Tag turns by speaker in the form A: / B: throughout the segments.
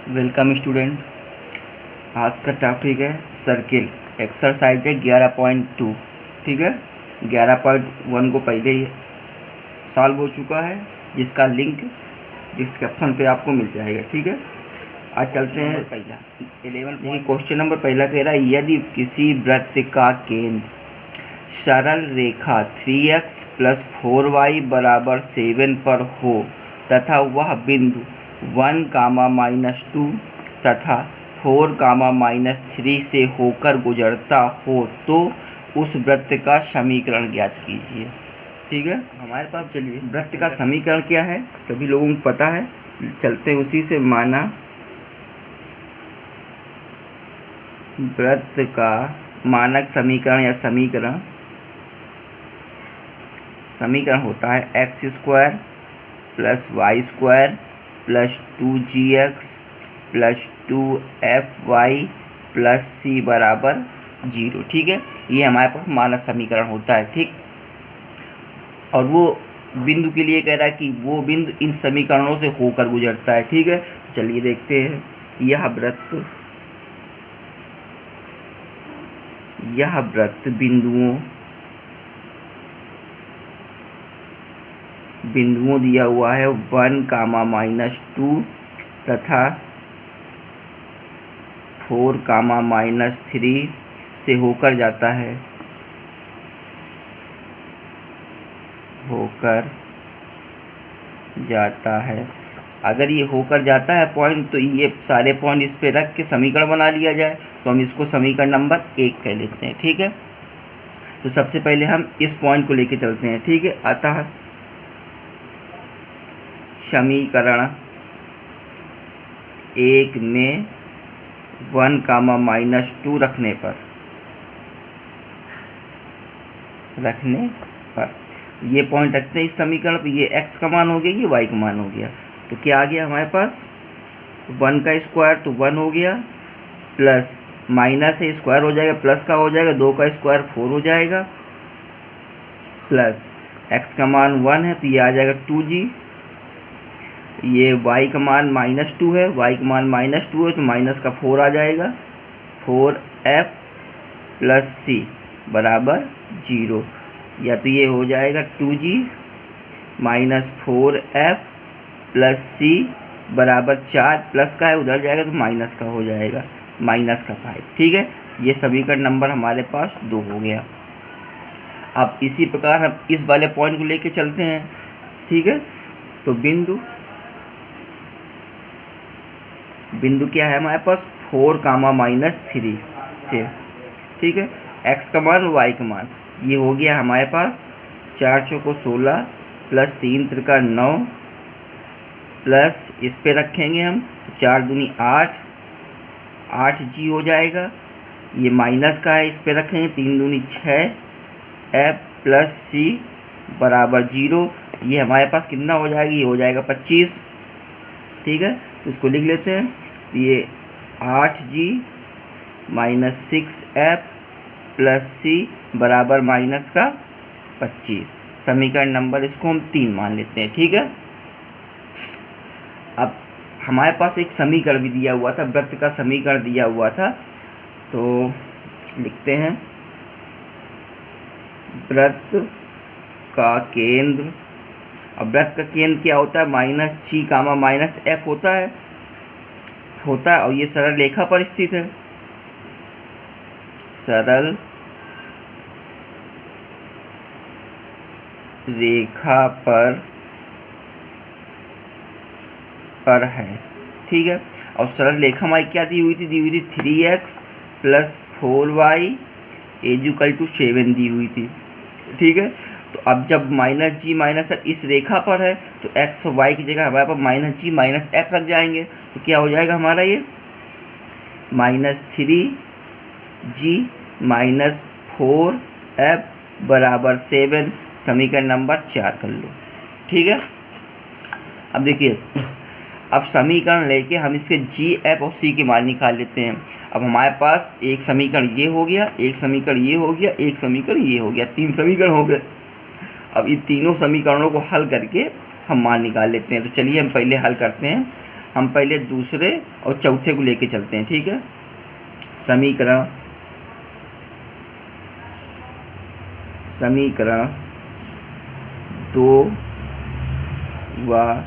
A: Welcome student. आज का topic है सर्किल। एक्सरसाइज है 11.2। ठीक है, 11.1 को पहले ही सॉल्व हो चुका है, जिसका लिंक डिस्क्रिप्शन पे आपको मिल जाएगा। ठीक है, आज चलते हैं पहला 11। देखिए क्वेश्चन नंबर पहला कह रहा है, यदि किसी वृत्त का केंद्र सरल रेखा 3x + 4y = 7 पर हो तथा वह बिंदु 1, -2 तथा 4, -3 से होकर गुजरता हो तो उस वृत्त का समीकरण ज्ञात कीजिए। ठीक है, हमारे पास चलिए वृत्त का समीकरण क्या है सभी लोगों को पता है, चलते हैं उसी से। माना वृत्त का मानक समीकरण या समीकरण होता है x² + y² + 2gx + 2fy + c = 0। ठीक है, ये हमारे पास मानक समीकरण होता है। ठीक, और वो बिंदु के लिए कह रहा है कि वो बिंदु इन समीकरणों से होकर गुजरता है। ठीक है, चलिए देखते हैं। यह वृत्त बिंदुओं दिया हुआ है 1, -2 तथा 4, -3 से होकर जाता है। अगर ये होकर जाता है पॉइंट, तो ये सारे पॉइंट इस पे रख के समीकरण बना लिया जाए, तो हम इसको समीकरण नंबर 1 कह लेते हैं। ठीक है, तो सबसे पहले हम इस पॉइंट को लेके चलते हैं। ठीक है, अतः समीकरण 1 में 1, -2 रखने पर ये पॉइंट रखते हैं इस समीकरण पर। ये x का मान हो गया, ये y का मान हो गया। तो क्या आ गया हमारे पास? 1 का स्क्वायर तो 1 हो गया, प्लस माइनस है स्क्वायर हो जाएगा, प्लस का हो जाएगा, 2 का स्क्वायर 4 हो जाएगा, प्लस x का मान 1 है तो ये आ जाएगा 2g। ये y का मान -2 है, y का मान -2 है तो माइनस का 4 आ जाएगा, 4f + c = 0। या तो ये हो जाएगा 2g - 4f + c = 4, प्लस का है उधर जाएगा तो माइनस का हो जाएगा, -5। ठीक है, ये समीकरण नंबर हमारे पास 2 हो गया। अब इसी प्रकार हम इस वाले पॉइंट को लेके चलते हैं। ठीक है, तो बिंदु क्या है हमारे पास? 4, -3 से। ठीक है, x का मान y का मान ये हो गया हमारे पास 4 चौको 16 + 3 त्रिका 9, प्लस इस पे रखेंगे हम 4 दूनी 8, 8g हो जाएगा। ये माइनस का है, इस पे रखेंगे 3 दूनी 6, f + c = 0। ये हमारे पास कितना हो जाएगा? ये हो जाएगा 25। ठीक है, तो इसको लिख लेते हैं। ये 8g - 6f + c = -25। समीकरण नंबर इसको हम 3 मान लेते हैं। ठीक है, अब हमारे पास एक समीकरण भी दिया हुआ था, वृत्त का समीकरण दिया हुआ था, तो लिखते हैं वृत्त का केंद्र। अब वृत्त का केंद्र क्या होता है? -g, -f होता है, और ये सरल रेखा पर स्थित है। सरल रेखा पर है। ठीक है, और सरल रेखा हमारी क्या दी हुई थी? 3x + 4y = 7 दी हुई थी। ठीक है, तो अब जब -g -f इस रेखा पर है तो x और y की जगह हमारे पास -g -f रख जाएंगे, तो क्या हो जाएगा हमारा? ये -3g - 4f = 7। समीकरण नंबर 4 कर लो। ठीक है, अब देखिए, अब समीकरण लेके हम इसके g, f और c के मान निकाल लेते हैं। अब हमारे पास एक समीकरण ये हो गया, एक समीकरण ये हो गया, एक समीकरण ये हो गया, 3 समीकरण हो गए। अब इन तीनों समीकरणों को हल करके हम मान निकाल लेते हैं। तो चलिए हम पहले हल करते हैं। हम पहले दूसरे और चौथे को लेके चलते हैं, ठीक है। समीकरण 2 व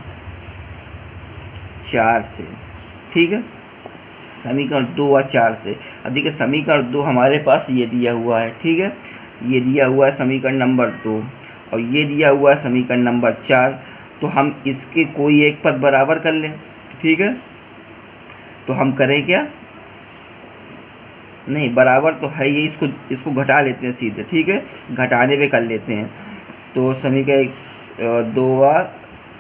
A: 4 से, ठीक है। समीकरण 2 व 4 से। अब देखिए समीकरण 2 हमारे पास ये दिया हुआ है, ठीक है। ये दिया हुआ है समीकरण नंबर 2 और ये दिया हुआ है समीकरण नंबर 4। तो हम इसके कोई एक पद बराबर कर लें, ठीक है। तो हम करें क्या, नहीं बराबर तो है ये, इसको घटा लेते हैं सीधे, ठीक है। घटाने पे कर लेते हैं। तो समीकरण 2 व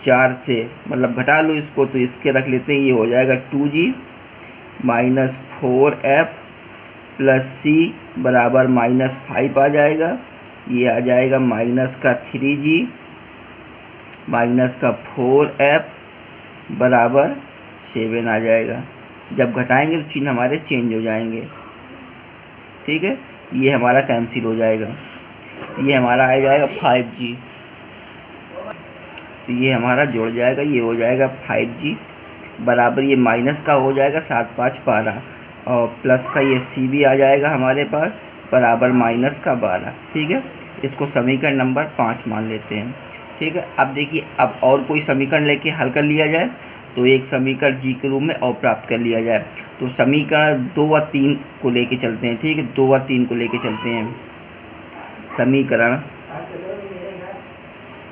A: 4 से मतलब घटा लो इसको, तो इसके रख लेते हैं। ये हो जाएगा 2g minus 4f plus c बराबर -5 आ जाएगा। ये आ जाएगा माइनस का 3g माइनस का 4f बराबर 7 आ जाएगा। जब घटाएंगे तो चिन्ह हमारे चेंज हो जाएंगे, ठीक है। ये हमारा कैंसिल हो जाएगा। ये हमारा आ जाएगा 5g, तो ये हमारा जुड़ जाएगा। ये हो जाएगा 5g बराबर, ये माइनस का हो जाएगा 7 5 12 और प्लस का ये c भी आ जाएगा हमारे पास बराबर -12, ठीक है। इसको समीकरण नंबर 5 मान लेते हैं, ठीक है। अब देखिए अब और कोई समीकरण लेके हल कर लिया जाए तो एक समीकरण जी के रूप में और प्राप्त कर लिया जाए। तो समीकरण 2 व 3 को लेके चलते हैं, ठीक है। 2 व 3 को लेके चलते हैं समीकरण,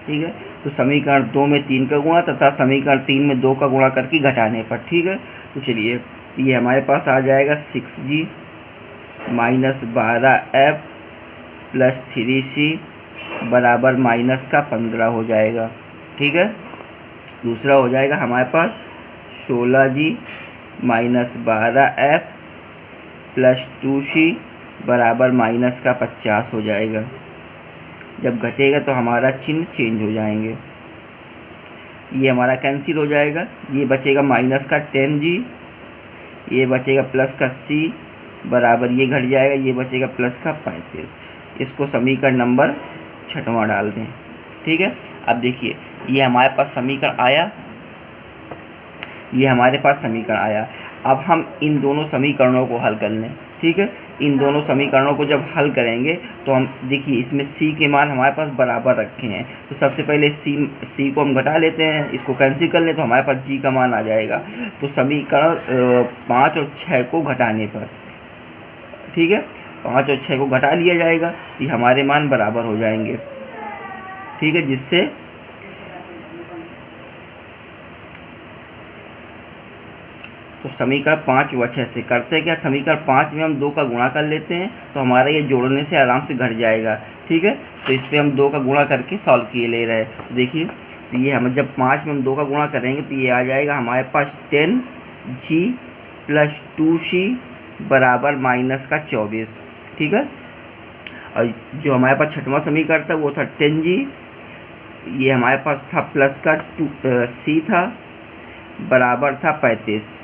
A: ठीक है। तो समीकरण 2 में 3 का गुणा तथा समीकरण 3 में 2 का गुणा करके घटाने पर, ठीक है। तो चलिए ये हमारे पास आ जाएगा 6g minus 12f plus 3c बराबर -15 हो जाएगा, ठीक है। दूसरा हो जाएगा हमारे पास 16g minus 12f plus 2c बराबर -50 हो जाएगा। जब घटेगा तो हमारा चिन्ह चेंज हो जाएंगे। ये हमारा कैंसिल हो जाएगा। ये बचेगा माइनस का 10g, ये बचेगा प्लस का c बराबर, ये घट जाएगा, ये बचेगा प्लस का 35। इसको समीकरण नंबर 6वां डाल दें, ठीक है। अब देखिए ये हमारे पास समीकरण आया, ये हमारे पास समीकरण आया। अब हम इन दोनों समीकरणों को हल कर लें, ठीक है। इन दोनों समीकरणों को जब हल करेंगे तो हम देखिए इसमें c के मान हमारे पास बराबर रखे हैं। तो सबसे पहले c को हम घटा लेते हैं, इसको कैंसिल कर लें तो हमारे पास g का मान आ जाएगा। तो समीकरण 5 और 6 को घटाने पर, ठीक है, 5 और 6 को घटा लिया जाएगा तो ये हमारे मान बराबर हो जाएंगे, ठीक है। जिससे तो समीकरण 5 व 6 से करते हैं क्या, समीकरण 5 में हम 2 का गुणा कर लेते हैं तो हमारा ये जोड़ने से आराम से घट जाएगा, ठीक है। तो इस पर हम 2 का गुणा करके सॉल्व किए ले रहे हैं। तो देखिए तो ये हम जब 5 में हम 2 का गुणा करेंगे तो ये आ जाएगा हमारे पास 10g प्लस 2c बराबर -24, ठीक है। और जो हमारे पास 6वां समीकरण था वो था 10g, ये हमारे पास था प्लस का c था बराबर था 35,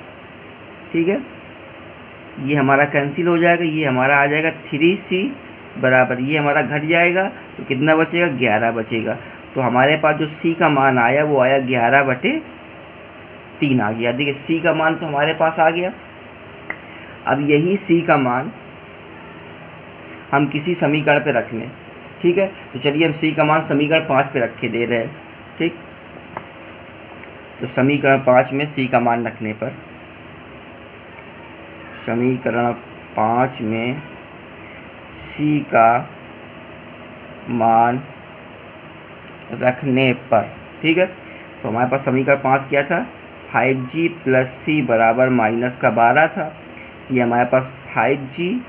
A: ठीक है। ये हमारा कैंसिल हो जाएगा। ये हमारा आ जाएगा 3c बराबर, ये हमारा घट जाएगा तो कितना बचेगा, 11 बचेगा। तो हमारे पास जो c का मान आया वो आया 11/3 आ गया। देखिए c का मान तो हमारे पास आ गया। अब यही c का मान हम किसी समीकरण पे रख लें, ठीक है। तो चलिए हम c का मान समीकरण 5 पे रखे दे रहे हैं, ठीक। तो समीकरण 5 में c का मान रखने पर, समीकरण 5 में c का मान रखने पर, ठीक है। तो हमारे पास समीकरण 5 क्या था, 5g प्लस c बराबर -12 था। ये हमारे पास 5g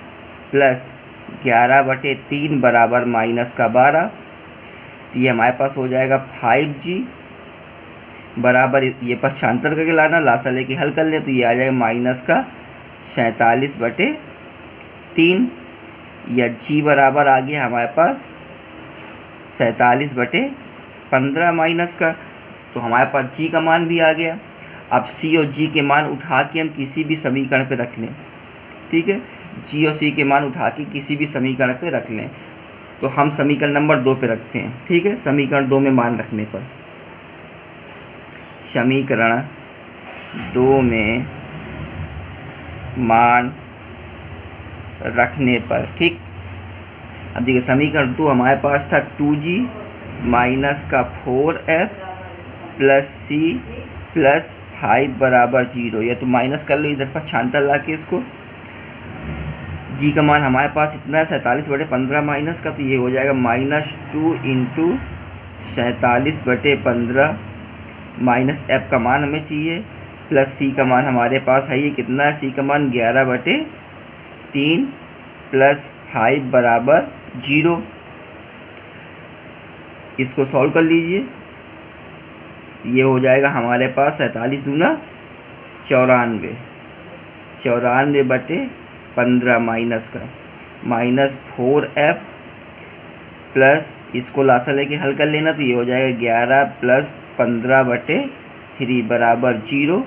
A: प्लस 11/3 बराबर -12। तो ये हमारे पास हो जाएगा 5g बराबर, ये पक्षांतर करके लाना, लासा लेके हल कर लें तो ये आ जाएगा -47/3 या g बराबर आ गया हमारे पास 47/15 माइनस का। तो हमारे पास g का मान भी आ गया। अब c और g के मान उठा के हम किसी भी समीकरण पे रख लें, ठीक है। g और c के मान उठा के किसी भी समीकरण पे रख लें। तो हम समीकरण नंबर 2 पे रखते हैं, ठीक है। समीकरण 2 में मान रखने पर, समीकरण 2 में मान रखने पर। ठीक, अब देखिए समीकरण 2 हमारे पास था 2g माइनस का 4f प्लस c प्लस 5 बराबर 0। या तो माइनस कर लो इधर पर छांटा ला के इसको। g का मान हमारे पास इतना है 47/15 माइनस का, तो ये हो जाएगा -2 इंटू 47/15 माइनस f का मान हमें चाहिए प्लस c का मान हमारे पास है ये कितना है, c का मान 11/3 प्लस 5 बराबर 0। इसको सॉल्व कर लीजिए, ये हो जाएगा हमारे पास 47 दूना 94, 94/15 माइनस का -4f प्लस इसको लासा लेके हल कर लेना, तो ये हो जाएगा 11 प्लस 15/3 बराबर 0।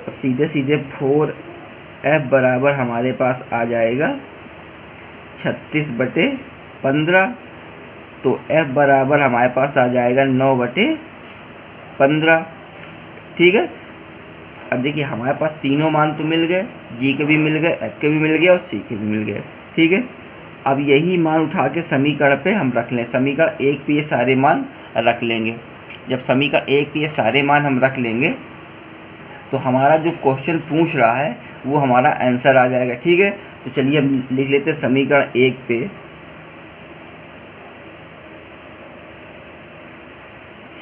A: अब सीधे सीधे 4f बराबर हमारे पास आ जाएगा 36/15, तो f बराबर हमारे पास आ जाएगा 9/15। ठीक है, अब देखिए हमारे पास तीनों मान तो मिल गए, g के भी मिल गए, f के भी मिल गए और c के भी मिल गए। ठीक है, अब यही मान उठा के समीकरण पे हम रख लें। समीकरण 1 पे ये सारे मान रख लेंगे। जब समीकरण 1 पे ये सारे मान हम रख लेंगे तो हमारा जो क्वेश्चन पूछ रहा है वो हमारा आंसर आ जाएगा। ठीक है, तो चलिए हम लिख लेते हैं समीकरण 1 पे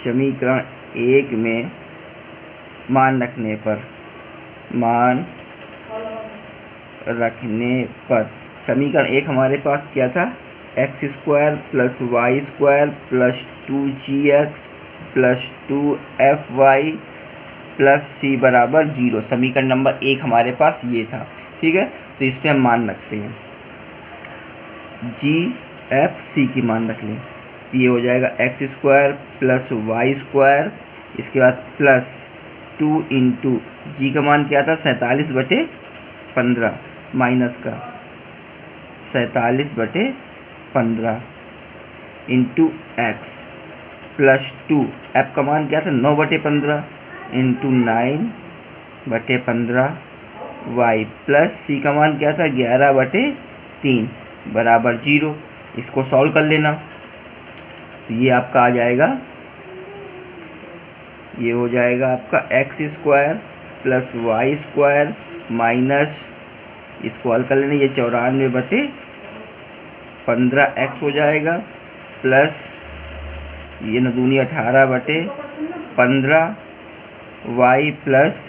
A: समीकरण 1 में मान रखने पर समीकरण 1 हमारे पास क्या था, x² plus y² plus 2gx plus 2fy plus c बराबर 0। समीकरण नंबर 1 हमारे पास ये था। ठीक है, तो इस पर हम मान रखते हैं, g f c की मान रख लें, ये हो जाएगा x² प्लस y², इसके बाद प्लस 2 इंटू जी का मान क्या था 47/15 माइनस का 47/15 इंटू x प्लस 2, f का मान क्या था 9/15 इंटू 9/15 y प्लस c का मान क्या था 11/3 बराबर 0। इसको सॉल्व कर लेना, तो ये आपका आ जाएगा, ये हो जाएगा आपका x² प्लस y² माइनस इसको हल कर लेना, ये 94/15x हो जाएगा प्लस ये न दूनी 18/15 y प्लस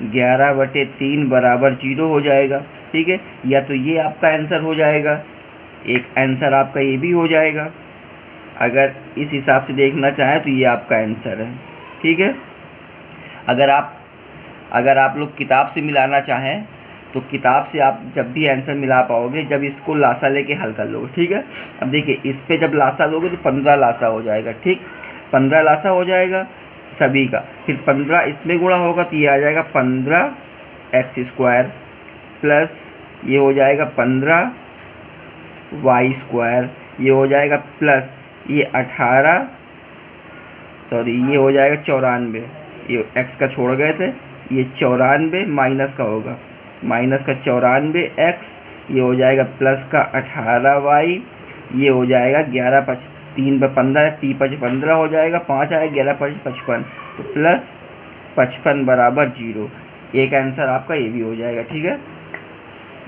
A: 11/3 बराबर 0 हो जाएगा। ठीक है, या तो ये आपका आंसर हो जाएगा, एक आंसर आपका ये भी हो जाएगा। अगर इस हिसाब से देखना चाहें तो ये आपका आंसर है। ठीक है, अगर आप लोग किताब से मिलाना चाहें तो किताब से आप जब भी आंसर मिला पाओगे जब इसको लासा लेके हल कर लोगे। ठीक है, अब देखिए इस पे जब लासा लोगे तो 15 लासा हो जाएगा। ठीक, 15 लासा हो जाएगा सभी का, फिर 15 इसमें गुणा होगा तो ये आ जाएगा 15x² प्लस ये हो जाएगा 15y², ये हो जाएगा प्लस ये 18 ये हो जाएगा 94, ये x का छोड़ गए थे, ये 94 माइनस का होगा, माइनस का 94x, ये हो जाएगा प्लस का 18y, ये हो जाएगा 11/3 3 5 15 हो जाएगा, 5 आएगा 11 5 55, तो प्लस 55 बराबर 0। एक आंसर आपका ये भी हो जाएगा। ठीक है,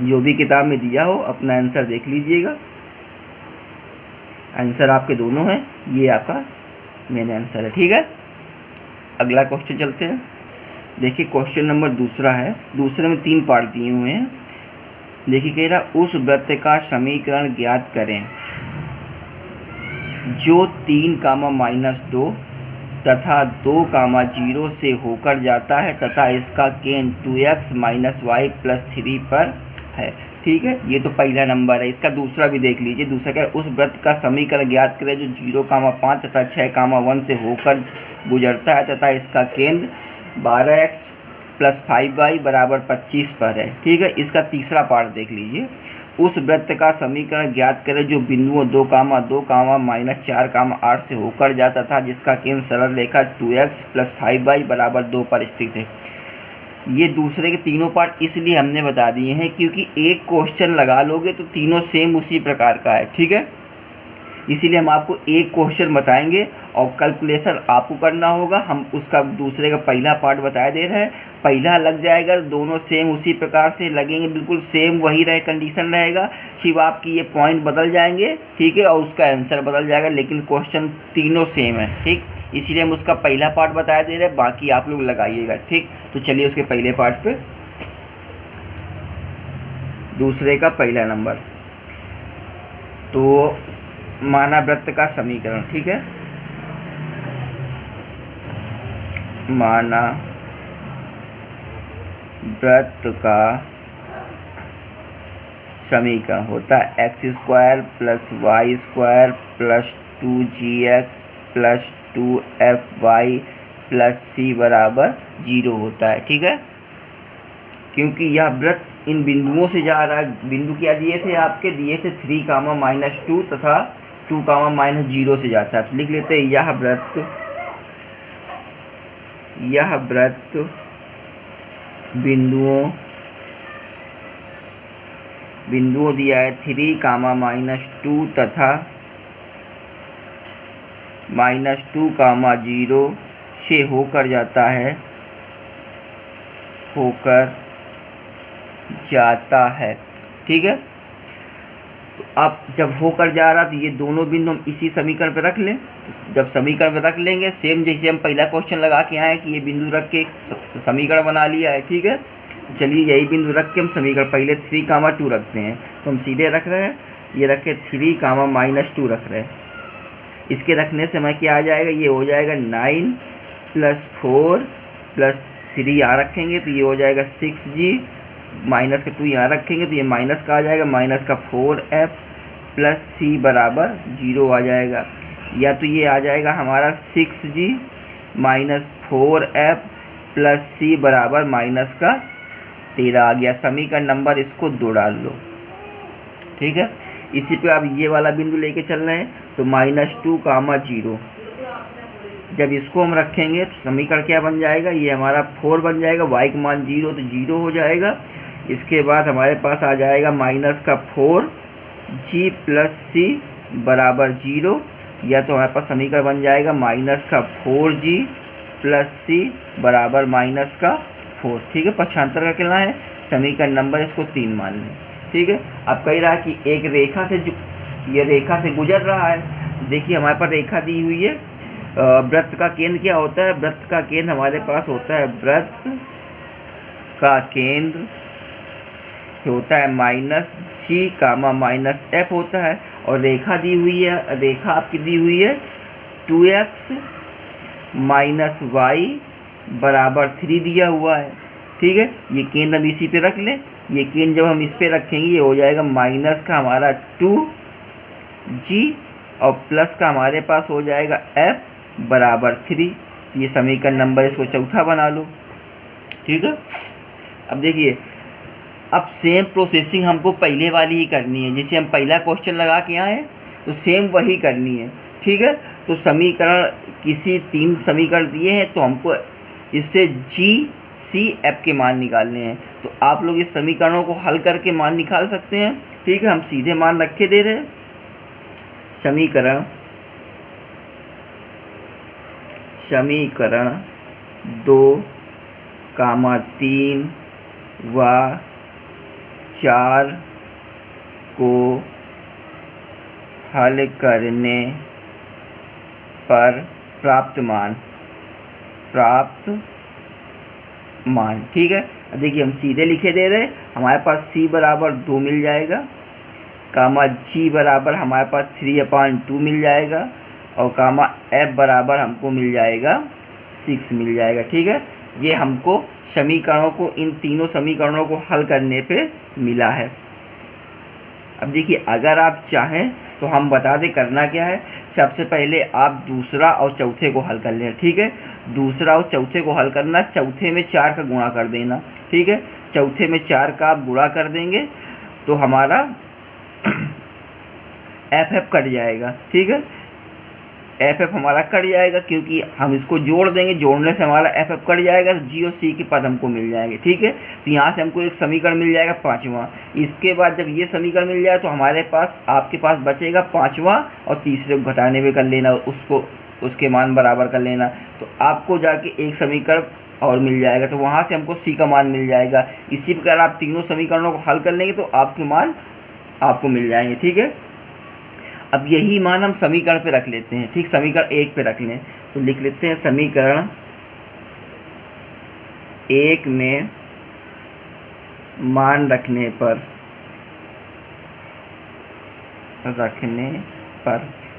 A: जो भी किताब में दिया हो अपना आंसर देख लीजिएगा, आंसर आपके दोनों हैं, ये आपका मेन आंसर है। ठीक है, अगला क्वेश्चन चलते हैं। देखिए क्वेश्चन नंबर दूसरा है, दूसरे में 3 पार्ट दिए हुए हैं। देखिए कह रहा उस वृत्त का समीकरण ज्ञात करें जो 3, -2 तथा 2, 0 से होकर जाता है तथा इसका केंद्र 2x - y + 3 पर है। ठीक है, ये तो पहला नंबर है। इसका दूसरा भी देख लीजिए। दूसरा क्या है, उस वृत्त का समीकरण ज्ञात करें जो 0, 5 तथा 6, 1 से होकर गुजरता है तथा इसका केंद्र 12x प्लस 5y बराबर 25 पर है। ठीक है, इसका तीसरा पार्ट देख लीजिए। उस वृत्त का समीकरण ज्ञात करें जो बिंदुओं 2, 2, -4, 8 से होकर जाता था, जिसका केंद्र सरल रेखा 2x + 5y बराबर 2 पर स्थित है। ये दूसरे के तीनों पार्ट इसलिए हमने बता दिए हैं क्योंकि एक क्वेश्चन लगा लोगे तो तीनों सेम उसी प्रकार का है। ठीक है, इसीलिए हम आपको एक क्वेश्चन बताएंगे और कैलकुलेशन आपको करना होगा। हम उसका दूसरे का पहला पार्ट बता दे रहे हैं, पहला लग जाएगा, दोनों सेम उसी प्रकार से लगेंगे, बिल्कुल सेम वही रहे कंडीशन रहेगा, सिर्फ आपकी ये पॉइंट बदल जाएंगे। ठीक है, और उसका आंसर बदल जाएगा, लेकिन क्वेश्चन तीनों सेम है। ठीक, इसीलिए हम उसका पहला पार्ट बता दे रहे हैं, बाकी आप लोग लगाइएगा। ठीक, तो चलिए उसके पहले पार्ट पे, दूसरे का पहला नंबर। तो माना वृत्त का समीकरण। ठीक है, माना वृत्त का समीकरण होता है x² + y² + 2gx + 2fy + c बराबर 0 होता है। ठीक है, क्योंकि यह वृत्त इन बिंदुओं से जा रहा है। बिंदु क्या दिए थे आपके? दिए थे 3, -2 तथा 2, -0 से जाता है। तो लिख लेते हैं यह वृत्त बिंदुओं दिया है 3, -2 तथा -2, 0 से होकर जाता है। ठीक है, तो अब जब होकर जा रहा तो ये दोनों बिंदु हम इसी समीकरण पे रख लें। तो जब समीकरण पे रख लेंगे, सेम जैसे हम पहला क्वेश्चन लगा के आए कि ये बिंदु रख के एक समीकरण बना लिया है। ठीक है, चलिए यही बिंदु रख के हम समीकरण पहले 3, 2 रखते हैं। तो हम सीधे रख रहे हैं, ये रख के 3, -2 रख रहे हैं। इसके रखने से हमें क्या आ जाएगा? ये हो जाएगा 9 + 4 + 3 यहाँ रखेंगे तो ये हो जाएगा 6g, माइनस का 2 यहाँ रखेंगे तो ये माइनस का आ जाएगा, माइनस का 4f + c बराबर 0 आ जाएगा। या तो ये आ जाएगा हमारा 6g - 4f + c बराबर -13 आ गया। समीकरण नंबर इसको 2 डाल लो। ठीक है, इसी पे आप ये वाला बिंदु लेके चल रहे हैं तो -2, 0। जब इसको हम रखेंगे तो समीकरण क्या बन जाएगा? ये हमारा 4 बन जाएगा, y का मान 0 तो 0 हो जाएगा। इसके बाद हमारे पास आ जाएगा -4g + c बराबर 0। या तो हमारे पास समीकरण बन जाएगा -4g + c बराबर -4। ठीक है, पक्षांतर का क्या है? समीकरण नंबर इसको 3 मान लें। ठीक है, अब कह रहा है कि एक रेखा से ये रेखा से गुजर रहा है। देखिए हमारे पास रेखा दी हुई है। वृत्त का केंद्र क्या होता है? वृत्त का केंद्र हमारे पास होता है, वृत्त का केंद्र होता है -g, -f होता है। और रेखा दी हुई है, रेखा आपकी दी हुई है 2x - y बराबर 3 दिया हुआ है। ठीक है, ये केंद्र हम इसी पे रख लें। ये केंद्र जब हम इस पे रखेंगे ये हो जाएगा माइनस का हमारा 2g और प्लस का हमारे पास हो जाएगा f बराबर 3। तो ये समीकरण नंबर इसको चौथा बना लो। ठीक है, अब देखिए, अब सेम प्रोसेसिंग हमको पहले वाली ही करनी है। जैसे हम पहला क्वेश्चन लगा के आए तो सेम वही करनी है। ठीक है, तो समीकरण किसी 3 समीकरण दिए हैं तो हमको इससे g, c, f के मान निकालने हैं। तो आप लोग इस समीकरणों को हल करके मान निकाल सकते हैं। ठीक है, हम सीधे मान रखे दे रहे हैं। समीकरण 2, 3 व 4 को हल करने पर प्राप्त मान। ठीक है, देखिए हम सीधे लिखे दे रहे हैं। हमारे पास c बराबर 2 मिल जाएगा, g बराबर हमारे पास 3/2 मिल जाएगा और f बराबर हमको मिल जाएगा 6 मिल जाएगा। ठीक है, ये हमको समीकरणों को, इन तीनों समीकरणों को हल करने पे मिला है। अब देखिए, अगर आप चाहें तो हम बता दें करना क्या है। सबसे पहले आप दूसरा और चौथे को हल कर लें, ठीक है। दूसरा और चौथे को हल करना, चौथे में 4 का गुणा कर देना, ठीक है। चौथे में 4 का आप गुणा कर देंगे तो हमारा एफ कट जाएगा, ठीक है। एफ हमारा कट जाएगा क्योंकि हम इसको जोड़ देंगे, जोड़ने से हमारा एफ कट जाएगा, तो जी और सी के पद हमको मिल जाएंगे, ठीक है। तो यहाँ से हमको एक समीकरण मिल जाएगा 5वां। इसके बाद जब ये समीकरण मिल जाए तो हमारे पास, आपके पास बचेगा 5वां, और तीसरे को घटाने में कर लेना, उसको उसके मान बराबर कर लेना, तो आपको जाके एक समीकरण और मिल जाएगा, तो वहाँ से हमको सी का मान मिल जाएगा। इसी प्रकार आप तीनों समीकरणों को हल कर लेंगे तो आपके मान आपको मिल जाएंगे, ठीक है। अब यही मान हम समीकरण पे रख लेते हैं, ठीक। समीकरण 1 पे रख लें तो लिख लेते हैं समीकरण 1 में मान रखने पर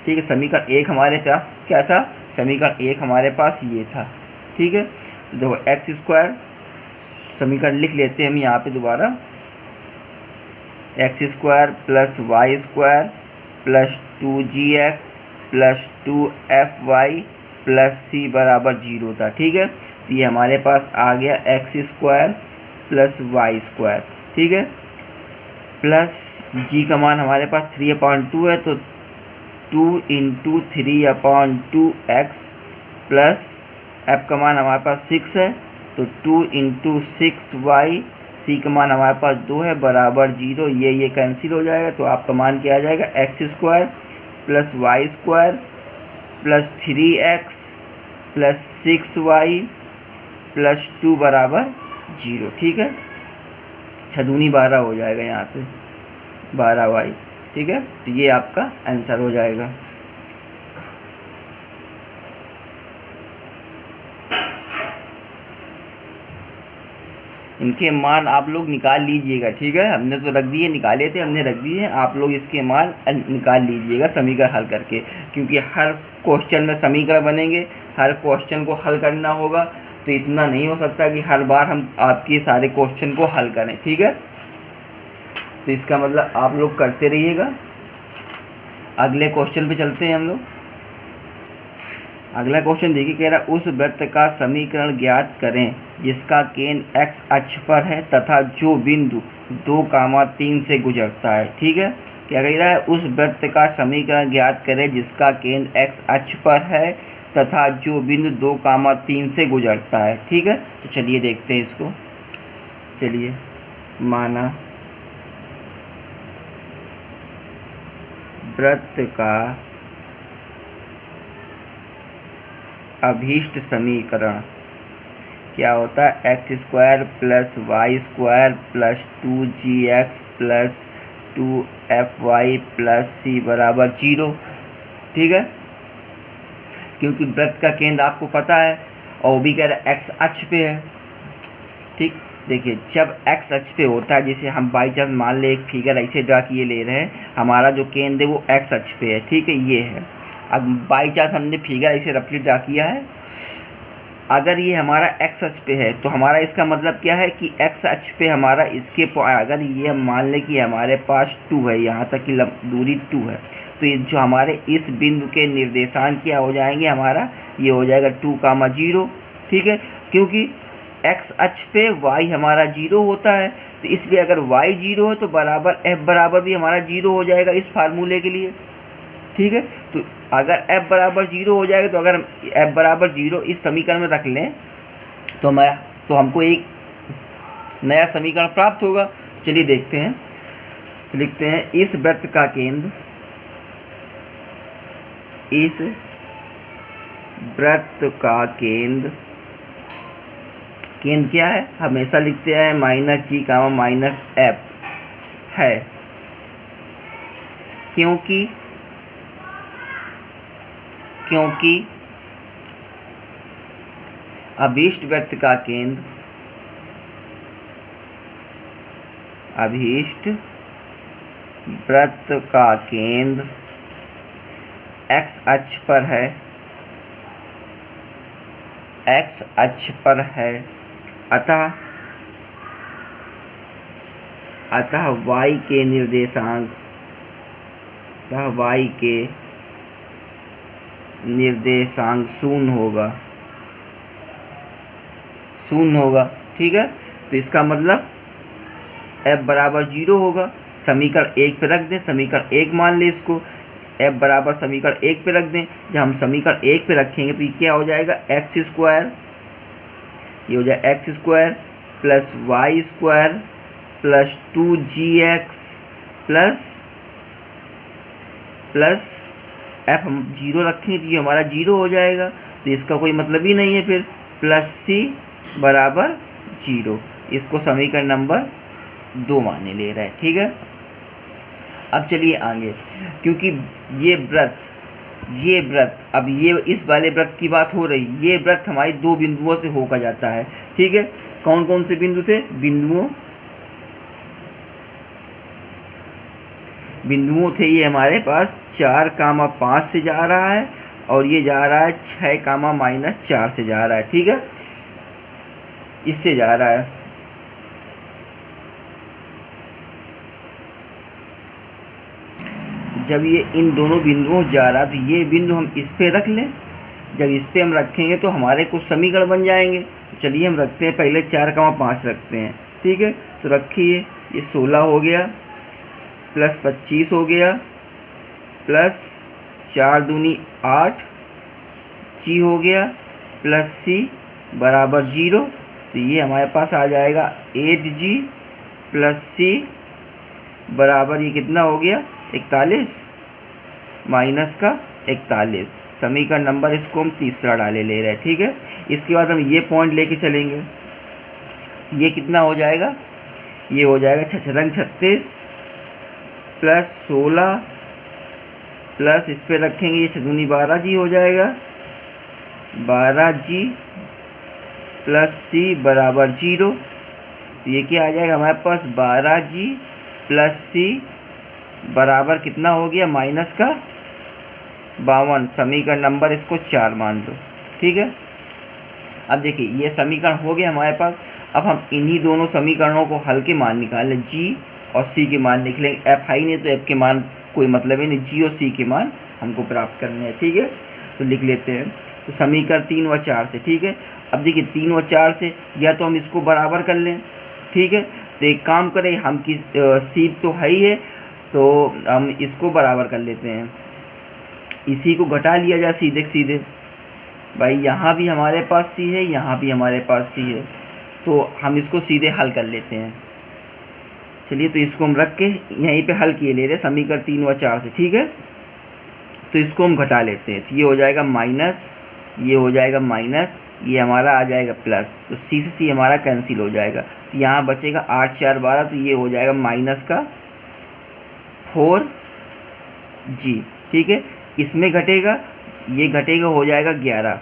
A: ठीक है। समीकरण 1 हमारे पास क्या था, समीकरण 1 हमारे पास ये था, ठीक है। तो देखो एक्स स्क्वायर, समीकरण लिख लेते हैं हम यहाँ पे दोबारा, x square plus y square plus 2gx plus 2fy plus c बराबर 0 था, ठीक है। तो ये हमारे पास आ गया x square plus y square, ठीक है, प्लस जी का मान हमारे पास 3/2 है, तो 2 × 3/2x प्लस एफ का मान हमारे पास 6 है, तो 2 × 6y, सी का मान हमारे पास 2 है, बराबर 0। ये कैंसिल हो जाएगा, तो आपका मान क्या आ जाएगा, x square plus y square plus 3x plus 6y plus 2 बराबर 0, ठीक है। 6 दूनी 12 हो जाएगा यहाँ पे, 12y, ठीक है। तो ये आपका आंसर हो जाएगा। इनके मान आप लोग निकाल लीजिएगा, ठीक है। हमने तो रख दिए, निकाले थे हमने, रख दिए हैं, आप लोग इसके मान निकाल लीजिएगा समीकरण हल करके, क्योंकि हर क्वेश्चन में समीकरण बनेंगे, हर क्वेश्चन को हल करना होगा, तो इतना नहीं हो सकता कि हर बार हम आपके सारे क्वेश्चन को हल करें, ठीक है। तो इसका मतलब आप लोग करते रहिएगा। अगले क्वेश्चन पे चलते हैं हम लोग। अगला क्वेश्चन देखिए, कह रहा उस वृत्त का समीकरण ज्ञात करें जिसका केंद्र x अक्ष पर है तथा जो बिंदु 2,3 से गुजरता है, ठीक है। क्या कह रहा है, उस वृत्त का समीकरण ज्ञात करें जिसका केंद्र x अक्ष पर है तथा जो बिंदु 2,3 से गुजरता है, ठीक है। तो चलिए देखते हैं इसको। चलिए, माना वृत्त का अभीष्ट समीकरण क्या होता है, x square plus y square plus 2gx plus 2fy plus c बराबर 0, ठीक है। क्योंकि वृत्त का केंद्र आपको पता है और वो भी कह रहा है एक्स अक्ष पे है, ठीक। देखिए, जब एक्स अक्ष पे होता है, जैसे हम बाई चांस मान ले एक फिगर ऐसे ड्रा किए ले रहे हैं, हमारा जो केंद्र है वो एक्स अक्ष पे है, ठीक है, ये है। अब बाई चांस हमने फिगर ऐसे रफली ड्रा किया है, अगर ये हमारा एक्स अक्ष पे है तो हमारा इसका मतलब क्या है कि एक्स अक्ष पे हमारा इसके, अगर ये हम मान लें कि हमारे पास 2 है, यहाँ तक की दूरी 2 है, तो ये जो हमारे इस बिंदु के निर्देशांक क्या हो जाएंगे, हमारा ये हो जाएगा 2,0, ठीक है। क्योंकि एक्स अक्ष पे y हमारा 0 होता है, तो इसलिए अगर y 0 है तो बराबर f बराबर भी हमारा 0 हो जाएगा इस फार्मूले के लिए, ठीक है। तो अगर f बराबर 0 हो जाएगा, तो अगर हम f बराबर 0 इस समीकरण में रख लें तो हमको एक नया समीकरण प्राप्त होगा। चलिए देखते हैं। तो लिखते हैं, इस वृत्त का केंद्र, इस वृत्त का केंद्र क्या है, हमेशा लिखते हैं -g, -f है, क्योंकि अभीष्ट वृत्त का केंद्र, अभीष्ट वृत्त का केंद्र x अक्ष पर है, x अक्ष पर है, अतः y के निर्देशांक अतः y के निर्देशांक शून्य होगा, ठीक है। तो इसका मतलब f बराबर 0 होगा। समीकरण 1 पे रख दें, समीकरण 1 मान लें इसको, f बराबर समीकरण 1 पे रख दें। जब हम समीकरण 1 पे रखेंगे तो ये क्या हो जाएगा, एक्स स्क्वायर, ये हो जाएगा x square plus y square plus 2gx plus f हम 0 रखेंगे तो ये हमारा 0 हो जाएगा, तो इसका कोई मतलब ही नहीं है फिर, प्लस c बराबर 0। इसको समीकरण नंबर 2 माने ले रहा है, ठीक है। अब चलिए आगे, क्योंकि ये व्रत अब ये इस वाले व्रत की बात हो रही, ये व्रत हमारी 2 बिंदुओं से होकर जाता है, ठीक है। कौन कौन से बिंदु थे, बिंदुओं थे ये हमारे पास 4,5 से जा रहा है और ये जा रहा है 6,-4 से जा रहा है, ठीक है, इससे जा रहा है। जब ये इन दोनों बिंदुओं जा रहा है तो ये बिंदु हम इस पे रख लें। जब इस पे हम रखेंगे तो हमारे कुछ समीकरण बन जाएंगे। तो चलिए हम रखते हैं, पहले 4,5 रखते हैं, ठीक है। तो रखिए, ये 16 हो गया प्लस 25 हो गया प्लस 4 दूनी 8 g हो गया प्लस c बराबर 0। तो ये हमारे पास आ जाएगा 8g प्लस c बराबर ये कितना हो गया 41 माइनस का 41। समीकरण नंबर इसको हम तीसरा डाले ले रहे हैं, ठीक है। इसके बाद हम ये पॉइंट लेके चलेंगे, ये कितना हो जाएगा, ये हो जाएगा 36 प्लस 16 प्लस इस पे रखेंगे ये 6 दूनी 12g हो जाएगा, 12g प्लस c बराबर 0। तो ये क्या आ जाएगा हमारे पास 12g प्लस c बराबर कितना हो गया माइनस का 52। समीकरण नंबर इसको 4 मान लो, ठीक है। अब देखिए ये समीकरण हो गया हमारे पास। अब हम इन्हीं दोनों समीकरणों को हल के मान निकालें, g और c के मान निकलेंगे। f है ही नहीं तो f के मान कोई मतलब ही नहीं, g और c के मान हमको प्राप्त करने हैं, ठीक है। तो लिख लेते हैं, तो समीकरण 3 व 4 से, ठीक है। अब देखिए 3 व 4 से या तो हम इसको बराबर कर लें, ठीक है। तो एक काम करें, हम c तो है ही है तो हम इसको बराबर कर लेते हैं, इसी को घटा लिया जाए सीधे सीधे। भाई यहाँ भी हमारे पास c है, यहाँ भी हमारे पास c है, तो हम इसको सीधे हल कर लेते हैं। चलिए तो इसको हम रख के यहीं पे हल किए ले रहे समीकरण 3 व 4 से, ठीक है। तो इसको हम घटा लेते हैं, तो ये हो जाएगा माइनस, ये हो जाएगा माइनस, ये हमारा आ जाएगा प्लस, तो c से c हमारा कैंसिल हो जाएगा। तो यहाँ बचेगा 8 4 12, तो ये हो जाएगा माइनस का 4g, ठीक है। इसमें घटेगा, ये घटेगा हो जाएगा 11।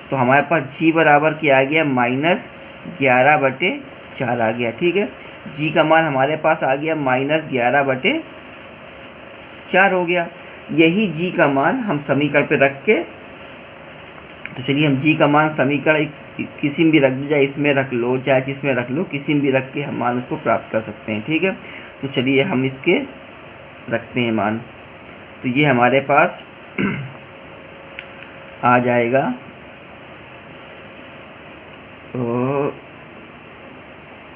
A: तो हमारे पास g बराबर क्या आ गया, -11/4 आ गया, ठीक है। g का मान हमारे पास आ गया -11/4 हो गया। यही g का मान हम समीकरण पे रख के, तो चलिए हम g का मान समीकरण किसी में भी रख दो, चाहे इसमें रख लो चाहे जिसमें रख लो, किसी में भी रख के हम मान उसको प्राप्त कर सकते हैं, ठीक है। तो चलिए हम इसके रखते हैं मान, तो ये हमारे पास आ जाएगा, तो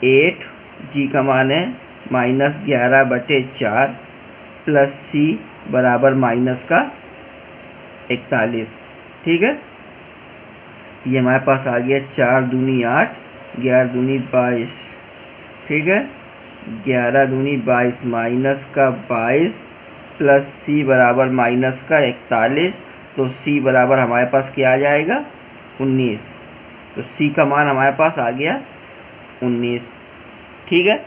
A: 8g का मान है -11/4 प्लस c बराबर माइनस का 41, ठीक है। ये हमारे पास आ गया 4 दूनी 8 11 दूनी 22, ठीक है। 11 दूनी 22 माइनस का 22 प्लस c बराबर माइनस का 41, तो c बराबर हमारे पास क्या आ जाएगा 19। तो c का मान हमारे पास आ गया 19, ठीक है।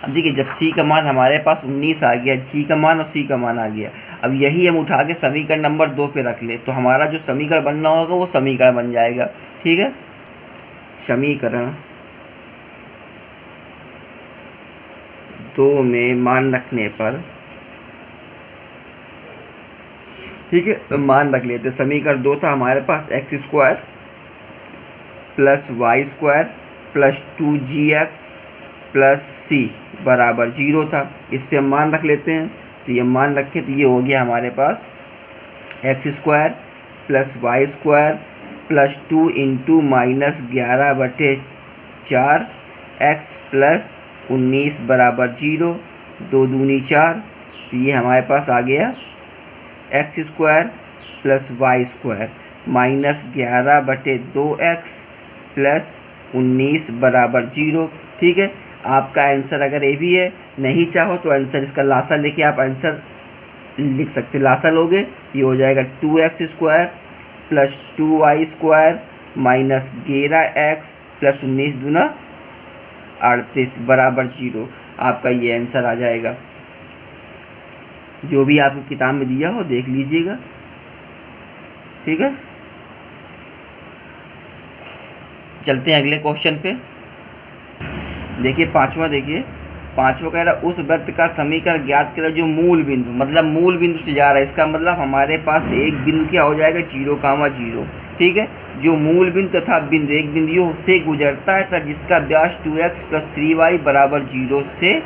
A: अब देखिए जब c का मान हमारे पास 19 आ गया, g का मान और c का मान आ गया, अब यही हम उठा के समीकरण नंबर 2 पे रख ले, तो हमारा जो समीकरण बनना होगा वो समीकरण बन जाएगा, ठीक है। समीकरण 2 में मान रखने पर, ठीक है, तो मान रख लेते। समीकरण 2 था हमारे पास x² plus y² plus 2gx plus c बराबर 0 था। इस पे हम मान रख लेते हैं, तो ये मान रखें, तो ये हो गया हमारे पास x square plus y square plus 2 into minus 11/4 x plus 19 बराबर 0, 2 दूनी 4। तो ये हमारे पास आ गया x square plus y square minus 11/2x plus 19 बराबर 0। ठीक है, आपका आंसर अगर ये भी है, नहीं चाहो तो आंसर इसका लासा लेके आप आंसर लिख सकते। लासा लोगे ये हो जाएगा 2x square plus 2y square minus 11x plus 19 दूना 38 बराबर 0। आपका ये आंसर आ जाएगा। जो भी आपको किताब में दिया हो देख लीजिएगा। ठीक है, चलते हैं अगले क्वेश्चन पे। देखिए पांचवा कह रहा उस वृत्त का समीकरण ज्ञात करें जो मूल बिंदु, मतलब मूल बिंदु से जा रहा है। इसका मतलब हमारे पास एक बिंदु क्या हो जाएगा 0,0। ठीक है, जो मूल बिंदु तथा बिंदु एक बिंदु से गुजरता है तथा जिसका व्यास 2x प्लस 3y बराबर 0 से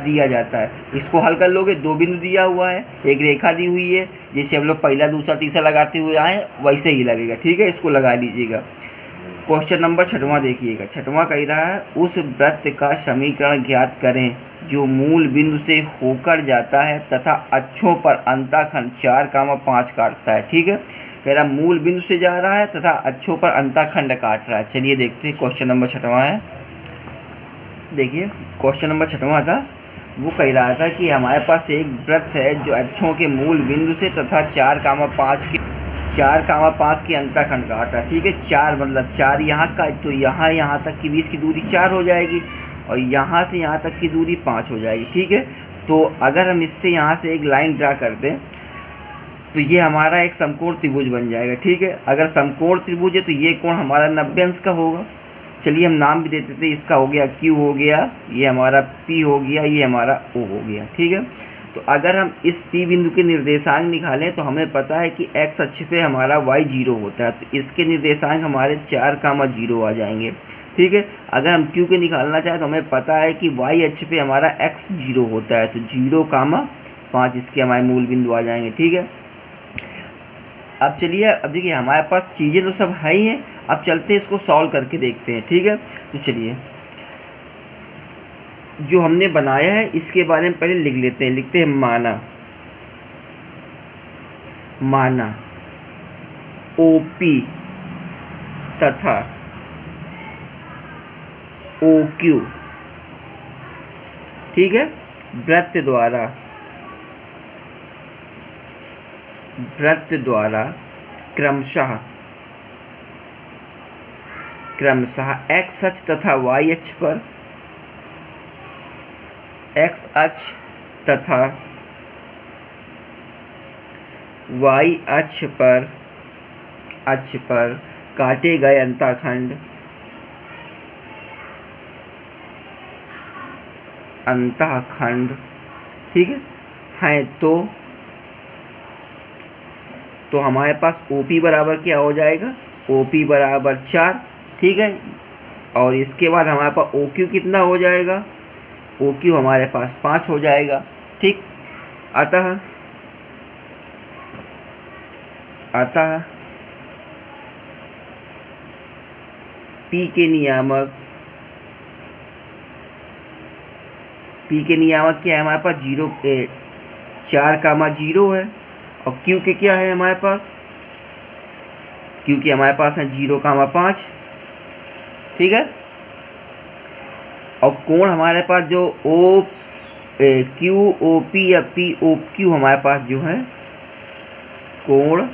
A: दिया जाता है। इसको हल कर लोगे, दो बिंदु दिया हुआ है, एक रेखा दी हुई है, जैसे हम लोग पहला दूसरा तीसरा लगाते हुए आए वैसे ही लगेगा। ठीक है, इसको लगा लीजिएगा। क्वेश्चन नंबर 6वां देखिएगा। 6वां कह रहा है उस वृत्त का समीकरण ज्ञात करें जो मूल बिंदु से होकर जाता है तथा अक्षों पर अंतःखंड 4,5 काटता है। ठीक है, कह रहा मूल बिंदु से जा रहा है तथा अक्षों पर अंतःखंड काट रहा है। चलिए देखते हैं, क्वेश्चन नंबर 6वां है। देखिए क्वेश्चन नंबर 6वां था, वो कह रहा था कि हमारे पास एक वृत्त है जो अक्षों के मूल बिंदु से तथा 4,5 के अंतःखंड काटा। ठीक है, 4 मतलब 4 यहाँ का, तो यहाँ तक की बीच की दूरी 4 हो जाएगी और यहाँ से यहाँ तक की दूरी 5 हो जाएगी। ठीक है, तो अगर हम इससे यहाँ से एक लाइन ड्रा कर दें तो ये हमारा एक समकोण त्रिभुज बन जाएगा। ठीक है, अगर समकोण त्रिभुज है तो ये कोण हमारा 90 अंश का होगा। चलिए हम नाम भी दे देते हैं, इसका हो गया Q हो गया, ये हमारा P हो गया, ये हमारा O हो गया। ठीक है, तो अगर हम इस P बिंदु के निर्देशांक निकालें तो हमें पता है कि x अक्ष पे हमारा y 0 होता है, तो इसके निर्देशांक हमारे 4,0 आ जाएंगे। ठीक है, अगर हम Q के निकालना चाहें तो हमें पता है कि y अक्ष पे हमारा x 0 होता है, तो 0,5 इसके हमारे मूल बिंदु आ जाएंगे। ठीक है, अब चलिए, अब देखिए हमारे पास चीज़ें तो सब है ही हैं, अब चलते हैं इसको सॉल्व करके देखते हैं। ठीक है, तो चलिए जो हमने बनाया है इसके बारे में पहले लिख लेते हैं। लिखते हैं माना OP तथा OQ, ठीक है, वृत्त द्वारा क्रमशः x अक्ष तथा y अक्ष पर y अक्ष पर काटे गए अंतःखंड ठीक है तो हमारे पास OP बराबर क्या हो जाएगा, OP बराबर 4। ठीक है, और इसके बाद हमारे पास OQ कितना हो जाएगा, OQ हमारे पास 5 हो जाएगा। ठीक, अतः P के नियामक क्या है हमारे पास 4,0 है, और Q के क्या है हमारे पास, Q के हमारे पास है 0,5। ठीक है, और कोण हमारे पास जो QOP या POQ हमारे पास जो है, कोण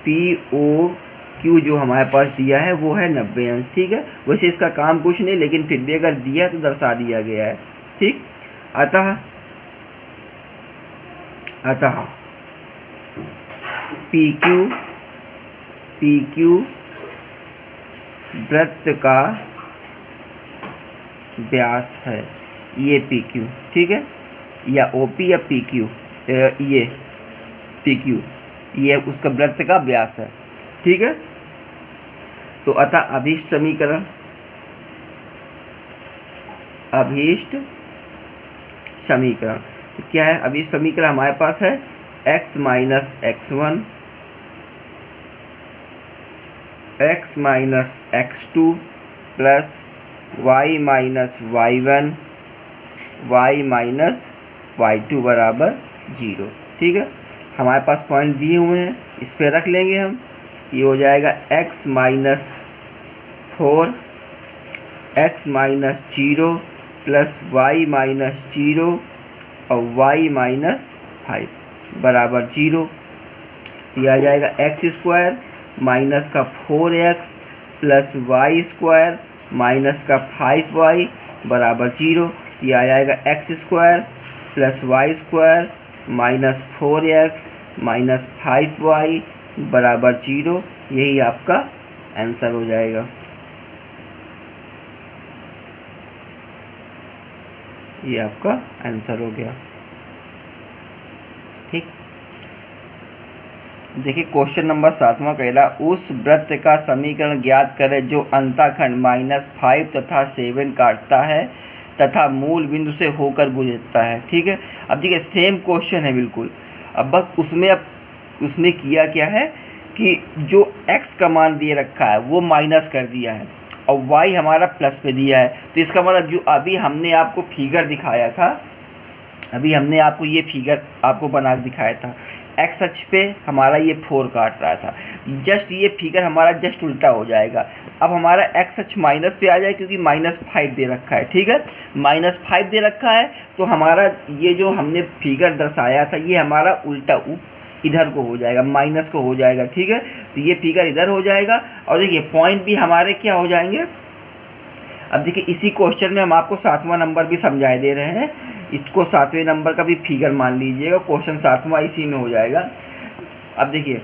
A: POQ जो हमारे पास दिया है वो है 90 अंश। ठीक है, वैसे इसका काम कुछ नहीं, लेकिन फिर भी अगर दिया तो दर्शा दिया गया है। ठीक, अतः PQ वृत्त का व्यास है, ये PQ। ठीक है, या OP या PQ, ये PQ, ये उसका वृत्त का व्यास है। ठीक है, तो अतः अभीष्ट समीकरण तो क्या है, अभी समीकरण हमारे पास है x minus x1 x minus x2 plus y minus y1 y minus y2 बराबर 0। ठीक है, हमारे पास पॉइंट दिए हुए हैं, इस पर रख लेंगे हम। ये हो जाएगा x minus 4 x minus 0 plus y minus 0 और y माइनस 5 बराबर 0। ये आ जाएगा एक्स स्क्वायर माइनस का 4x plus y square minus का 5y बराबर 0। ये आ जाएगा x square plus y square minus 4x minus 5y बराबर 0। यही आपका आंसर हो जाएगा। ये आपका आंसर हो गया। ठीक, देखिए क्वेश्चन नंबर 7वां कह रहा उस वृत्त का समीकरण ज्ञात करें जो अंतःखंड -5 तथा 7 काटता है तथा मूल बिंदु से होकर गुजरता है। ठीक है, अब देखिए सेम क्वेश्चन है बिल्कुल। अब बस उसमें अब उसने किया क्या है कि जो x का मान दिए रखा है वो माइनस कर दिया है और y हमारा प्लस पे दिया है। तो इसका मतलब जो अभी हमने आपको फिगर दिखाया था, अभी हमने आपको ये फिगर आपको बना के दिखाया था, एक्स अक्ष पे हमारा ये 4 काट रहा था, जस्ट ये फिगर हमारा जस्ट उल्टा हो जाएगा। अब हमारा एक्स अक्ष माइनस पे आ जाए क्योंकि -5 दे रखा है। ठीक है, -5 दे रखा है तो हमारा ये जो हमने फिगर दर्शाया था ये हमारा उल्टा इधर को हो जाएगा, माइनस को हो जाएगा। ठीक है, तो ये फिगर इधर हो जाएगा और देखिए पॉइंट भी हमारे क्या हो जाएंगे। अब देखिए इसी क्वेश्चन में हम आपको 7वां नंबर भी समझाए दे रहे हैं, इसको 7वें नंबर का भी फिगर मान लीजिएगा, क्वेश्चन 7वां इसी में हो जाएगा। अब देखिए,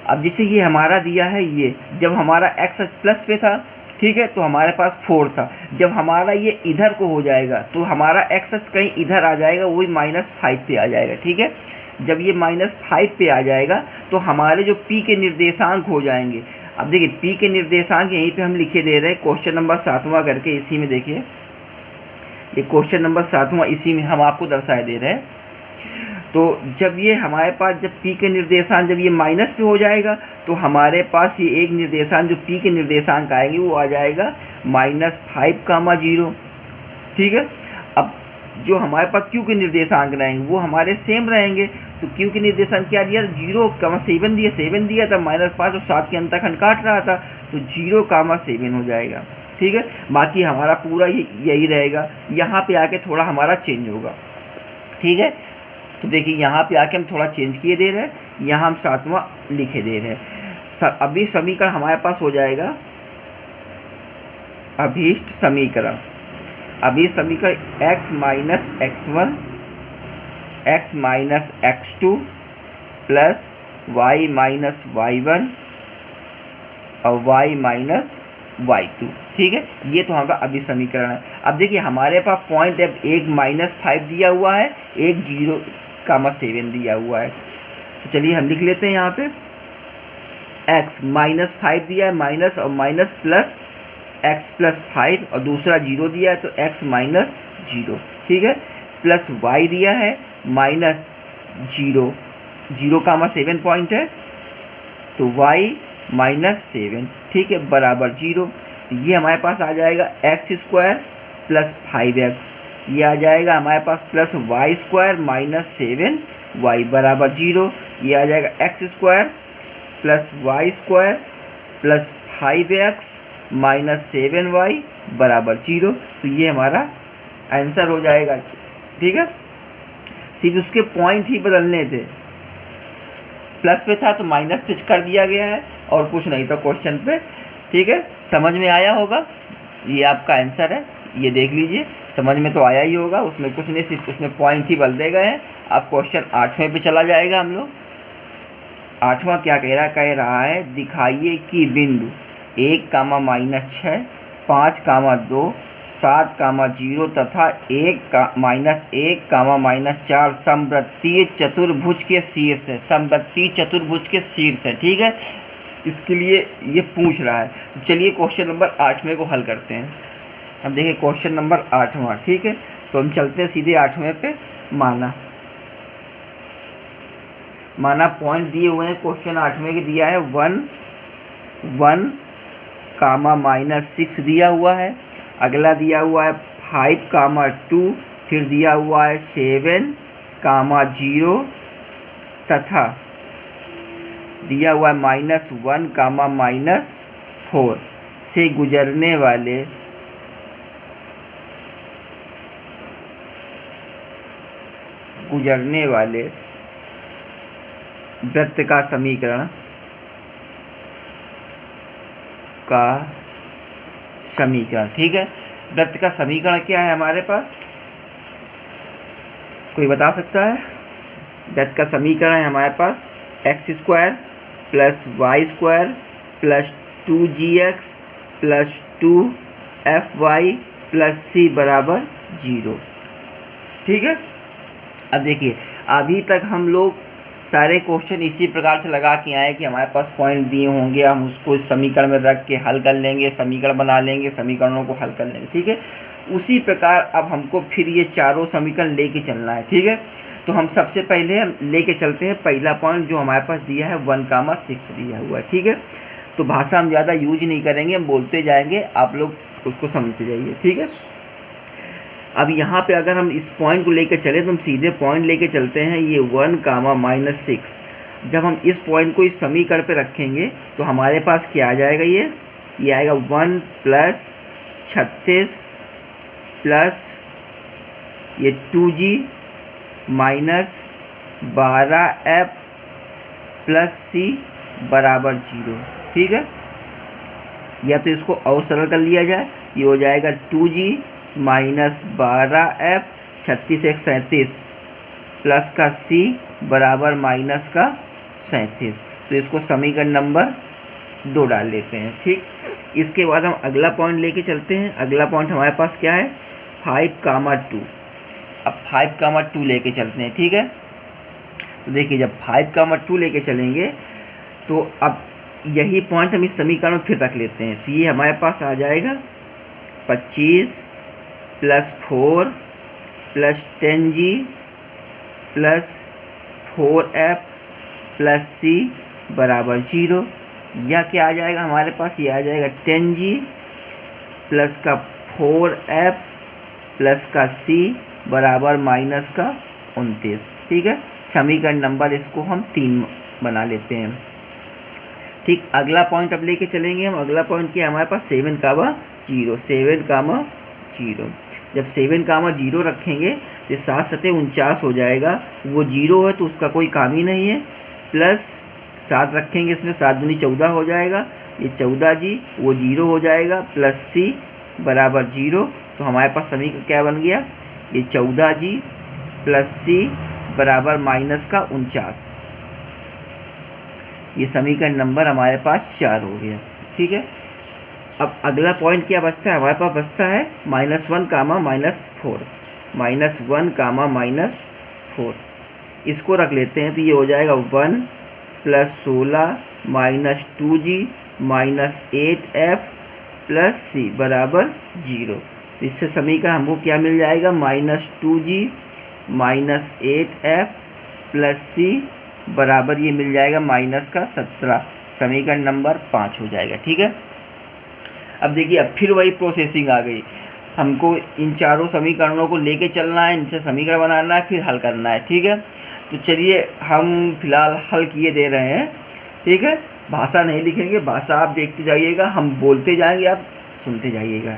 A: अब जैसे ये हमारा दिया है, ये जब हमारा एक्स प्लस पे था, ठीक है, तो हमारे पास 4 था। जब हमारा ये इधर को हो जाएगा तो हमारा एक्स कहीं इधर आ जाएगा, वही -5 पे आ जाएगा। ठीक है, जब ये -5 पे आ जाएगा तो हमारे जो पी के निर्देशांक हो जाएंगे। अब देखिए पी के निर्देशांक यहीं पे हम लिखे दे रहे हैं, क्वेश्चन नंबर 7वां करके इसी में देखिए, ये क्वेश्चन नंबर 7वां इसी में हम आपको दर्शाए दे रहे हैं। तो जब ये हमारे पास जब पी के निर्देशांक जब ये माइनस पे हो जाएगा तो हमारे पास ये एक निर्देशांक जो पी के निर्देशांक आएंगे वो आ जाएगा -5, 0। ठीक है, अब जो हमारे पास क्यू के निर्देशांक रहेंगे वो हमारे सेम रहेंगे। तो क्यू के निर्देशांक क्या दिया, 0, 7 दिया था, -5 और 7 के अंतःखंड काट रहा था तो 0, 7 हो जाएगा। ठीक है, बाकी हमारा पूरा यही रहेगा। यहाँ पे आके थोड़ा हमारा चेंज होगा। ठीक है, तो देखिए यहाँ पे आके हम थोड़ा चेंज किए दे रहे हैं, यहाँ हम 7वां लिखे दे रहे हैं। अभी समीकरण हमारे पास हो जाएगा अभीष्ट समीकरण। अभी समीकरण x minus x1 x minus x2 plus y minus y1 और y माइनस y2। ठीक है, ये तो हमारा अभी समीकरण है। अब देखिए हमारे पास पॉइंट अब एक -5 दिया हुआ है, एक 0, 7 दिया हुआ है। तो चलिए हम लिख लेते हैं यहाँ पे x -5 दिया है, माइनस और माइनस प्लस x प्लस 5 और दूसरा 0 दिया है तो x माइनस 0। ठीक है, प्लस y दिया है -0, 0, 7 पॉइंट है तो y माइनस 7। ठीक है, बराबर 0। ये हमारे पास आ जाएगा x स्क्वायर प्लस 5x, ये आ जाएगा हमारे पास plus y square minus 7y बराबर 0। ये आ जाएगा x square plus y square plus 5x minus 7y बराबर 0। तो ये हमारा आंसर हो जाएगा। ठीक है, सिर्फ उसके पॉइंट ही बदलने थे, प्लस पे था तो माइनस पे कर दिया गया है और कुछ नहीं था क्वेश्चन पे। ठीक है, समझ में आया होगा, ये आपका आंसर है, ये देख लीजिए, समझ में तो आया ही होगा, उसमें कुछ नहीं, सिर्फ उसमें पॉइंट ही बदले गए हैं। अब क्वेश्चन 8वें पे चला जाएगा हम लोग। 8वां क्या कह रहा है, दिखाइए कि बिंदु 1, -6, 5, 2, 7, 0 तथा 1, -4 समवृत्तीय चतुर्भुज के शीर्ष है। समवृत्तीय चतुर्भुज के शीर्ष है। ठीक है, इसके लिए ये पूछ रहा है। तो चलिए क्वेश्चन नंबर 8वें को हल करते हैं। हम देखिए क्वेश्चन नंबर 8वां। ठीक है, तो हम चलते हैं सीधे 8वें पे। माना पॉइंट दिए हुए हैं, क्वेश्चन 8वें के दिया है 1 1 कामा -6 दिया हुआ है। अगला दिया हुआ है 5 कामा 2, फिर दिया हुआ है 7 कामा 0 तथा दिया हुआ है -1 कामा -4 से गुजरने वाले वृत्त का समीकरण ठीक है। वृत्त का समीकरण क्या है हमारे पास, कोई बता सकता है? वृत्त का समीकरण है हमारे पास x² + y² + 2gx + 2fy + c = 0। ठीक है। अब देखिए, अभी तक हम लोग सारे क्वेश्चन इसी प्रकार से लगा के आए कि हमारे पास पॉइंट दिए होंगे, हम उसको इस समीकरण में रख के हल कर लेंगे, समीकरण बना लेंगे, समीकरणों को हल कर लेंगे। ठीक है। उसी प्रकार अब हमको फिर ये चारों समीकरण लेके चलना है। ठीक है। तो हम सबसे पहले हम लेके चलते हैं पहला पॉइंट जो हमारे पास दिया है 1,6 दिया हुआ है। ठीक है। तो भाषा हम ज़्यादा यूज नहीं करेंगे, हम बोलते जाएंगे, आप लोग उसको समझते जाइए। ठीक है। अब यहाँ पे अगर हम इस पॉइंट को लेकर चले तो हम सीधे पॉइंट लेके चलते हैं, ये 1,-6। जब हम इस पॉइंट को इस समीकरण पे रखेंगे तो हमारे पास क्या आ जाएगा, ये आएगा 1 + 36 प्लस ये 2g - 12f + c = 0। ठीक है। या तो इसको और सरल कर लिया जाए, ये हो जाएगा 2g - 12f 36 × 37 प्लस का c बराबर माइनस का 37। तो इसको समीकरण नंबर 2 डाल लेते हैं। ठीक। इसके बाद हम अगला पॉइंट लेके चलते हैं। अगला पॉइंट हमारे पास क्या है, 5,2। अब 5,2 लेके चलते हैं। ठीक है। तो देखिए, जब 5,2 लेके चलेंगे तो अब यही पॉइंट हम इस समीकरण में फिर रख लेते हैं। तो ये हमारे पास आ जाएगा 25 + 4 + 10g + 4f + c = 0। या क्या आ जाएगा हमारे पास, ये आ जाएगा 10g + का 4f + का c = -29। ठीक है। समीकरण नंबर इसको हम 3 बना लेते हैं। ठीक। अगला पॉइंट अब लेके चलेंगे हम। अगला पॉइंट क्या है हमारे पास, 7,0 7,0। जब 7,0 रखेंगे तो 7 × 49 हो जाएगा, वो 0 है तो उसका कोई काम ही नहीं है। प्लस 7 रखेंगे इसमें, 7 दूनी 14 हो जाएगा, ये 14g वो 0 हो जाएगा, प्लस c = 0। तो हमारे पास समीकरण क्या बन गया, ये 14g + c = -49। ये समीकरण नंबर हमारे पास 4 हो गया। ठीक है। अब अगला पॉइंट क्या बचता है हमारे पास, बचता है -1, -4। इसको रख लेते हैं तो ये हो जाएगा 1 + 16 - 2g - 8f + c = 0। तो इससे समीकरण हमको क्या मिल जाएगा, -2g - 8f + c बराबर ये मिल जाएगा -17। समीकरण नंबर 5 हो जाएगा। ठीक है। अब देखिए, अब फिर वही प्रोसेसिंग आ गई, हमको इन चारों समीकरणों को लेके चलना है, इनसे समीकरण बनाना है, फिर हल करना है। ठीक है। तो चलिए हम फिलहाल हल किए दे रहे हैं। ठीक है। भाषा नहीं लिखेंगे, भाषा आप देखते जाइएगा, हम बोलते जाएंगे, आप सुनते जाइएगा।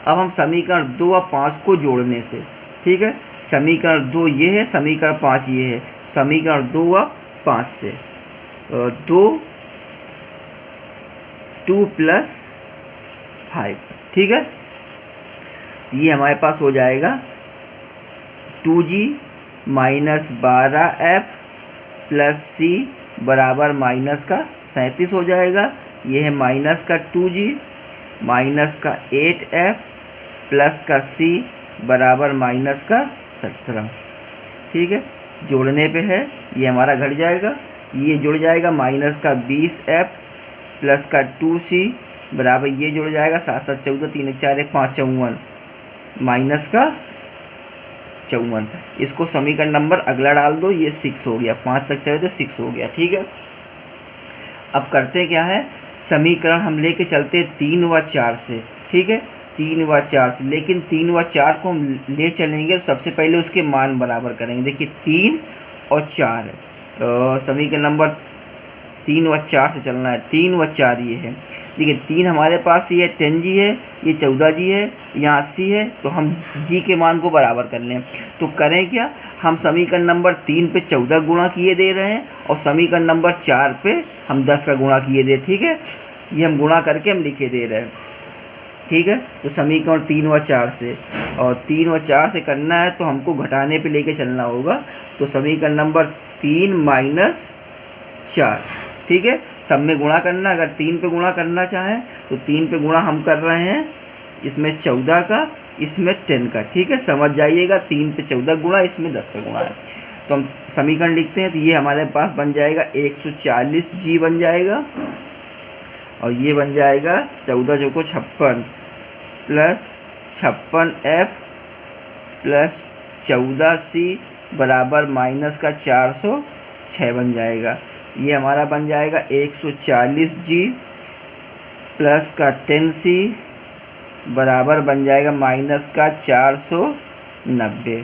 A: अब हम समीकरण 2 और 5 को जोड़ने से, ठीक है, समीकरण 2 ये है, समीकरण 5 ये है, समीकरण 2 और 5 से 2 + 5। ठीक है। ये हमारे पास हो जाएगा 2g - 12f + c = -37 हो जाएगा। ये है -2g - 8f + का c = -17। ठीक है। जोड़ने पे है, ये हमारा घट जाएगा, ये जुड़ जाएगा -20f + का 2c बराबर ये जुड़ जाएगा 7 × 7 = 14, 3 × 4 = 5, 54 माइनस का 54। इसको समीकरण नंबर अगला डाल दो, ये 6 हो गया, 5 तक चले तो 6 हो गया। ठीक है, अब करते क्या है, समीकरण हम लेके चलते हैं 3 व 4 से। ठीक है, 3 व 4 से, लेकिन 3 व 4 को हम ले चलेंगे तो सबसे पहले उसके मान बराबर करेंगे। देखिए 3 और 4 है, तो समीकरण नंबर 3 व 4 से चलना है। 3 व 4 ये है, देखिए 3 हमारे पास ये 10 जी है, ये 14 जी है, यहाँ 80 है, तो हम जी के मान को बराबर कर लें। तो करें क्या, हम समीकरण नंबर 3 पे 14 गुणा किए दे रहे हैं और समीकरण नंबर 4 पे हम 10 का गुणा किए दे। ठीक है, ये हम गुणा करके हम लिखे दे रहे हैं। ठीक है, तो समीकरण 3 व 4 से, और 3 व 4 से करना है तो हमको घटाने पे लेके चलना होगा। तो समीकरण नंबर 3 माइनस 4। ठीक है, सब में गुणा करना, अगर 3 पे गुणा करना चाहें तो 3 पे गुणा हम कर रहे हैं, इसमें 14 का, इसमें 10 का। ठीक है, समझ जाइएगा, 3 पे 14 गुणा, इसमें 10 का गुणा है। तो हम समीकरण लिखते हैं, तो ये हमारे पास बन जाएगा 140 जी बन जाएगा, और ये बन जाएगा 14 चौको 56 प्लस 56F प्लस 14C बराबर माइनस का 406 बन जाएगा। ये हमारा बन जाएगा 140 जी प्लस का 10C बराबर बन जाएगा माइनस का 490।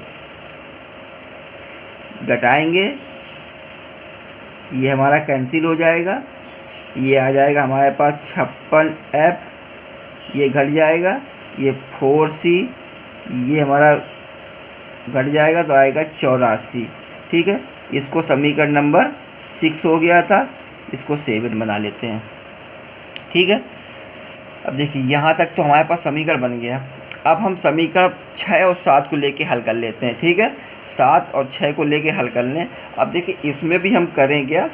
A: घटाएंगे, ये हमारा कैंसिल हो जाएगा, ये आ जाएगा हमारे पास 56F, ये घट जाएगा, ये 4C, ये हमारा घट जाएगा तो आएगा 84। ठीक है, इसको समीकरण नंबर 6 हो गया था, इसको 7 बना लेते हैं। ठीक है, अब देखिए यहाँ तक तो हमारे पास समीकरण बन गया। अब हम समीकरण 6 और 7 को लेके हल कर लेते हैं। ठीक है, 7 और 6 को लेके हल कर लें। अब देखिए इसमें भी हम करें क्या,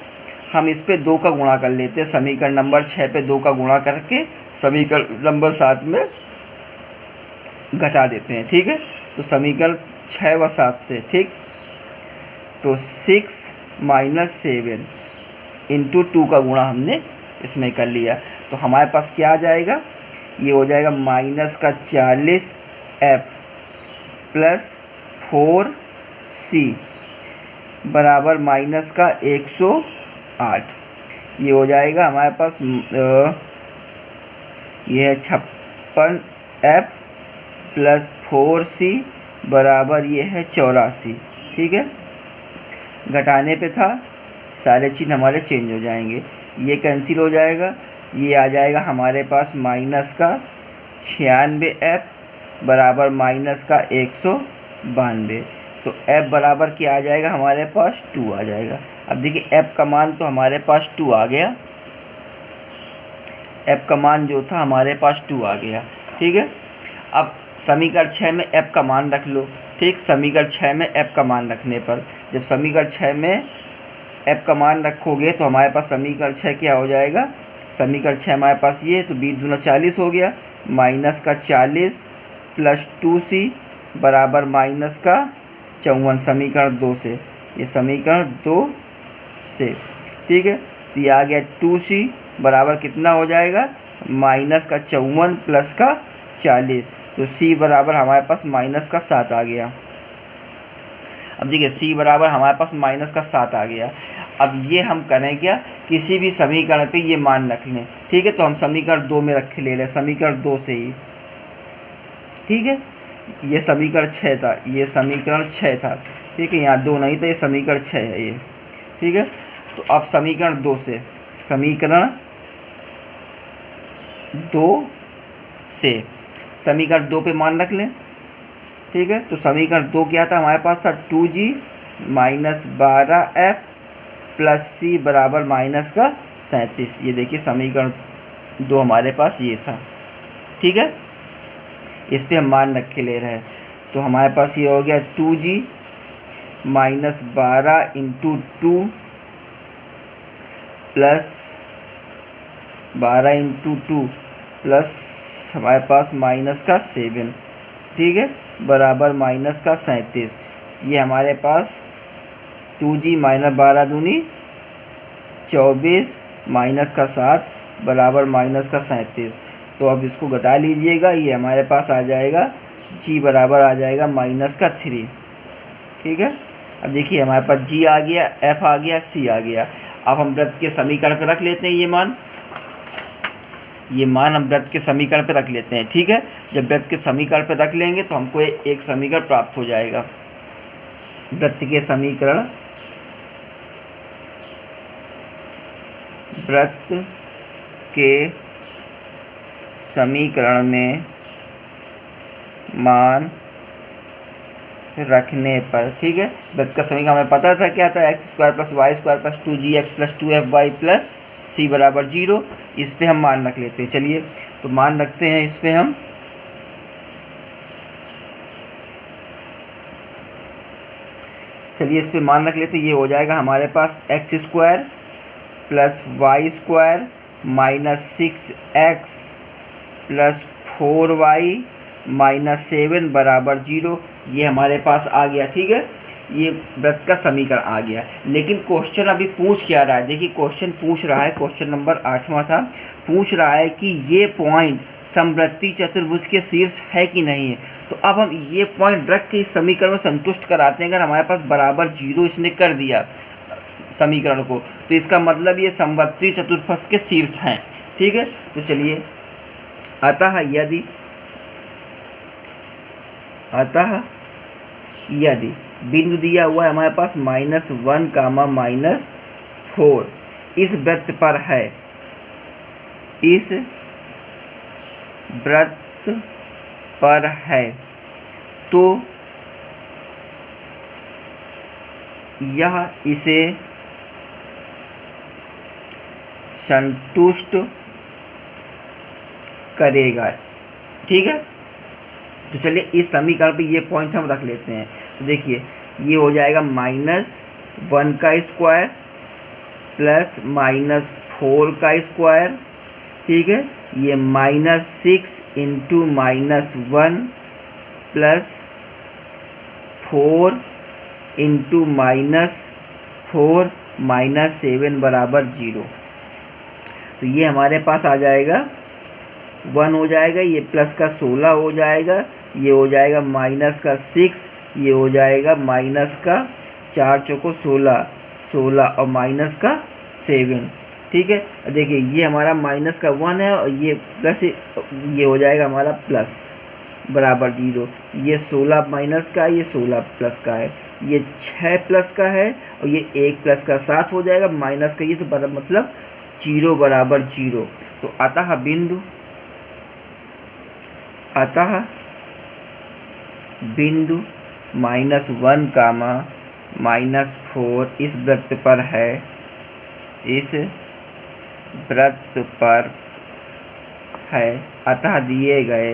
A: हम इस पे 2 का गुणा कर लेते हैं, समीकरण नंबर 6 पे 2 का गुणा करके समीकरण नंबर 7 में घटा देते हैं। ठीक है, तो समीकरण 6 व 7 से, ठीक, तो 6 माइनस 7 इंटू 2 का गुणा हमने इसमें कर लिया, तो हमारे पास क्या आ जाएगा, ये हो जाएगा माइनस का 40F प्लस 4C बराबर माइनस का 108। ये हो जाएगा हमारे पास, ये है 56F प्लस 4C बराबर ये है 84। ठीक है, घटाने पे था, सारे चिन्ह हमारे चेंज हो जाएंगे, ये कैंसिल हो जाएगा, ये आ जाएगा हमारे पास माइनस का 96F बराबर माइनस का 192। तो F बराबर क्या आ जाएगा हमारे पास, 2 आ जाएगा। अब देखिए F का मान तो हमारे पास 2 आ गया, F का मान जो था हमारे पास 2 आ गया। ठीक है, अब समीकरण 6 में F का मान रख लो। ठीक, समीकरण 6 में F का मान रखने पर, जब समीकरण 6 में F का मान रखोगे तो हमारे पास समीकरण 6 क्या हो जाएगा, समीकरण 6 हमारे पास ये, तो 20 दूना 40 हो गया, माइनस का 40 प्लस 2C बराबर माइनस का 54, समीकरण 2 से, ये समीकरण 2 से। ठीक है, तो ये आ गया 2C बराबर कितना हो जाएगा, माइनस का 54 प्लस का 40, तो C बराबर हमारे पास माइनस का 7 आ गया। अब देखिए C बराबर हमारे पास माइनस का 7 आ गया। अब ये हम करें क्या, किसी भी समीकरण पे ये मान रख लें। ठीक है, तो हम समीकरण 2 में रख ले रहे हैं, समीकरण 2 से ही। ठीक है, ये समीकरण 6 था, ये समीकरण 6 था। ठीक है, यहाँ 2 नहीं था, ये समीकरण 6 है ये। ठीक है, तो अब समीकरण 2 से, समीकरण 2 से समीकरण 2 पे मान रख लें। ठीक है, तो समीकरण 2 क्या था हमारे पास, था 2G minus 12F plus C बराबर माइनस का 37। ये देखिए समीकरण 2 हमारे पास ये था। ठीक है, इस पे हम मान रख के ले रहे हैं, तो हमारे पास ये हो गया 2G minus 12 into 2 plus 12 into 2 plus हमारे पास माइनस का 7। ठीक है, बराबर माइनस का 37। ये हमारे पास 2G माइनस 12 दूनी 24 माइनस का 7 बराबर माइनस का 37। तो अब इसको घटा लीजिएगा, ये हमारे पास आ जाएगा जी बराबर आ जाएगा -3। ठीक है, अब देखिए हमारे पास जी आ गया, एफ आ गया, सी आ गया। अब हम वृत्त के समीकरण पर रख लेते हैं ये मान हम वृत्त के समीकरण पर रख लेते हैं। ठीक है, जब वृत्त के समीकरण पर रख लेंगे तो हमको एक समीकरण प्राप्त हो जाएगा। वृत्त के समीकरण, वृत्त के समीकरण में मान रखने पर, ठीक है, वृत्त का समीकरण हमें पता था क्या था, x² + y² + 2gx + 2fy + c बराबर 0। इस पे हम मान रख लेते हैं। चलिए तो मान रखते हैं इस पे हम। चलिए इस पे मान रख लेते हैं। ये हो जाएगा हमारे पास x² + y² - 6x + 4y - 7 बराबर 0। ये हमारे पास आ गया। ठीक है, ये वृत्त का समीकरण आ गया। लेकिन क्वेश्चन अभी पूछ क्या रहा है, देखिए क्वेश्चन पूछ रहा है, क्वेश्चन नंबर 8वां था, पूछ रहा है कि ये पॉइंट समवृत्तीय चतुर्भुज के शीर्ष है कि नहीं है। तो अब हम ये पॉइंट रख के इस समीकरण में संतुष्ट कराते हैं। अगर हमारे पास बराबर 0 इसने कर दिया समीकरण को, तो इसका मतलब ये समवृत्तीय चतुर्भुज के शीर्ष हैं। ठीक है, तो चलिए, अतः यदि बिंदु दिया हुआ है हमारे पास -1, -4 इस वृत्त पर है, इस वृत्त पर है, तो यह इसे संतुष्ट करेगा। ठीक है, तो चलिए इस समीकरण पे ये पॉइंट हम रख लेते हैं। तो देखिए ये हो जाएगा -1 का स्क्वायर प्लस -4 का स्क्वायर। ठीक है, ये -6 × -1 प्लस 4 × -4 -7 बराबर 0। तो ये हमारे पास आ जाएगा 1 हो जाएगा, ये प्लस का 16 हो जाएगा, ये हो जाएगा -6, ये हो जाएगा -4 चौको 16 और -7। ठीक है, देखिए ये हमारा -1 है और ये प्लस, ये हो जाएगा हमारा प्लस बराबर 0। ये 16 माइनस का, ये 16 प्लस का है, ये 6 प्लस का है और ये 1 प्लस का 7 हो जाएगा, माइनस का ये, तो बराबर मतलब 0 बराबर 0। तो अतः बिंदु -1, -4 इस वृत्त पर है, इस वृत्त पर है। अतः दिए गए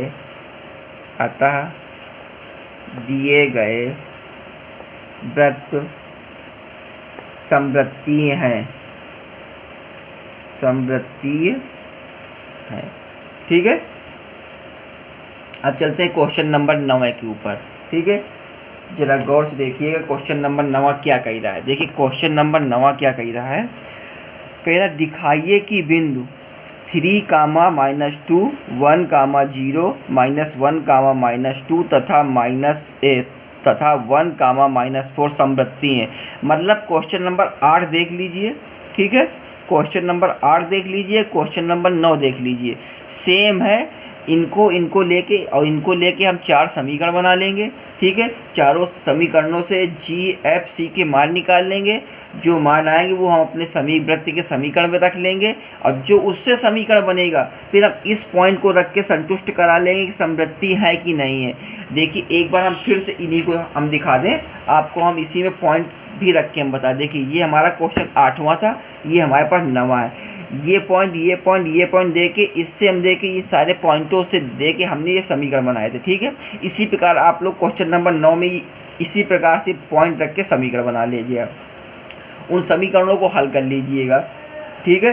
A: वृत्त समवृत्तीय हैं। ठीक है, अब चलते हैं क्वेश्चन नंबर 9 के ऊपर। ठीक है, जरा गौर से देखिएगा क्वेश्चन नंबर 9 क्या कह रहा है। देखिए क्वेश्चन नंबर 9 क्या कह रहा है, कह रहा दिखाइए कि बिंदु 3, -2, 1, 0, -1, -2 तथा -1, -4 समवृत्तीय हैं। मतलब क्वेश्चन नंबर 8 देख लीजिए। ठीक है, क्वेश्चन नंबर 8 देख लीजिए, क्वेश्चन नंबर 9 देख लीजिए, सेम है। इनको लेके हम 4 समीकरण बना लेंगे। ठीक है, चारों समीकरणों से जी, एफ, सी के मान निकाल लेंगे। जो मान आएंगे वो हम अपने वृत्त के समीकरण में रख लेंगे और जो उससे समीकरण बनेगा फिर हम इस पॉइंट को रख के संतुष्ट करा लेंगे कि समवृत्ति है कि नहीं है। देखिए एक बार हम फिर से इन्हीं को हम दिखा दें आपको, हम इसी में पॉइंट भी रख के हम बता। देखिए ये हमारा क्वेश्चन 8वां था, ये हमारे पास 9वां है। ये पॉइंट दे के, इससे हम दे के, ये सारे पॉइंटों से दे के हमने ये समीकरण बनाए थे। ठीक है, इसी प्रकार आप लोग क्वेश्चन नंबर 9 में इसी प्रकार से पॉइंट रख के समीकरण बना लीजिए, उन समीकरणों को हल कर लीजिएगा। ठीक है,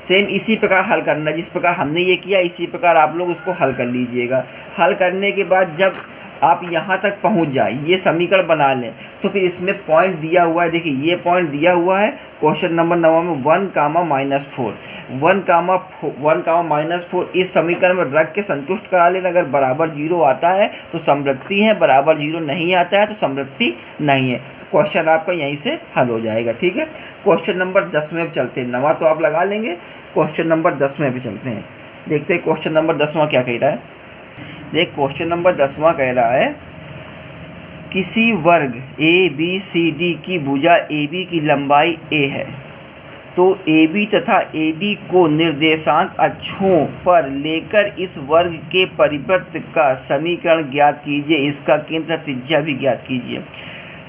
A: सेम इसी प्रकार हल करना, जिस प्रकार हमने ये किया इसी प्रकार आप लोग उसको हल कर लीजिएगा। हल करने के बाद जब आप यहाँ तक पहुँच जाए, ये समीकरण बना लें, तो फिर इसमें पॉइंट दिया हुआ है, देखिए ये पॉइंट दिया हुआ है क्वेश्चन नंबर 9 में 1, -4 1, इस समीकरण में रख के संतुष्ट करा लेना। अगर बराबर 0 आता है तो समवृत्ति है, बराबर 0 नहीं आता है तो समवृत्ति नहीं है। क्वेश्चन आपका यहीं से हल हो जाएगा। ठीक है, क्वेश्चन नंबर 10 में चलते हैं। 9वां तो आप लगा लेंगे, क्वेश्चन नंबर 10 में भी चलते हैं। देखते हैं क्वेश्चन नंबर 10वां क्या कह रहा है। देख क्वेश्चन नंबर 10वां कह रहा है किसी वर्ग ABCD की भुजा AB की लंबाई A है, तो AB तथा AD को निर्देशांक अक्षों पर लेकर इस वर्ग के परिवृत्त का समीकरण ज्ञात कीजिए, इसका केंद्र त्रिज्या भी ज्ञात कीजिए।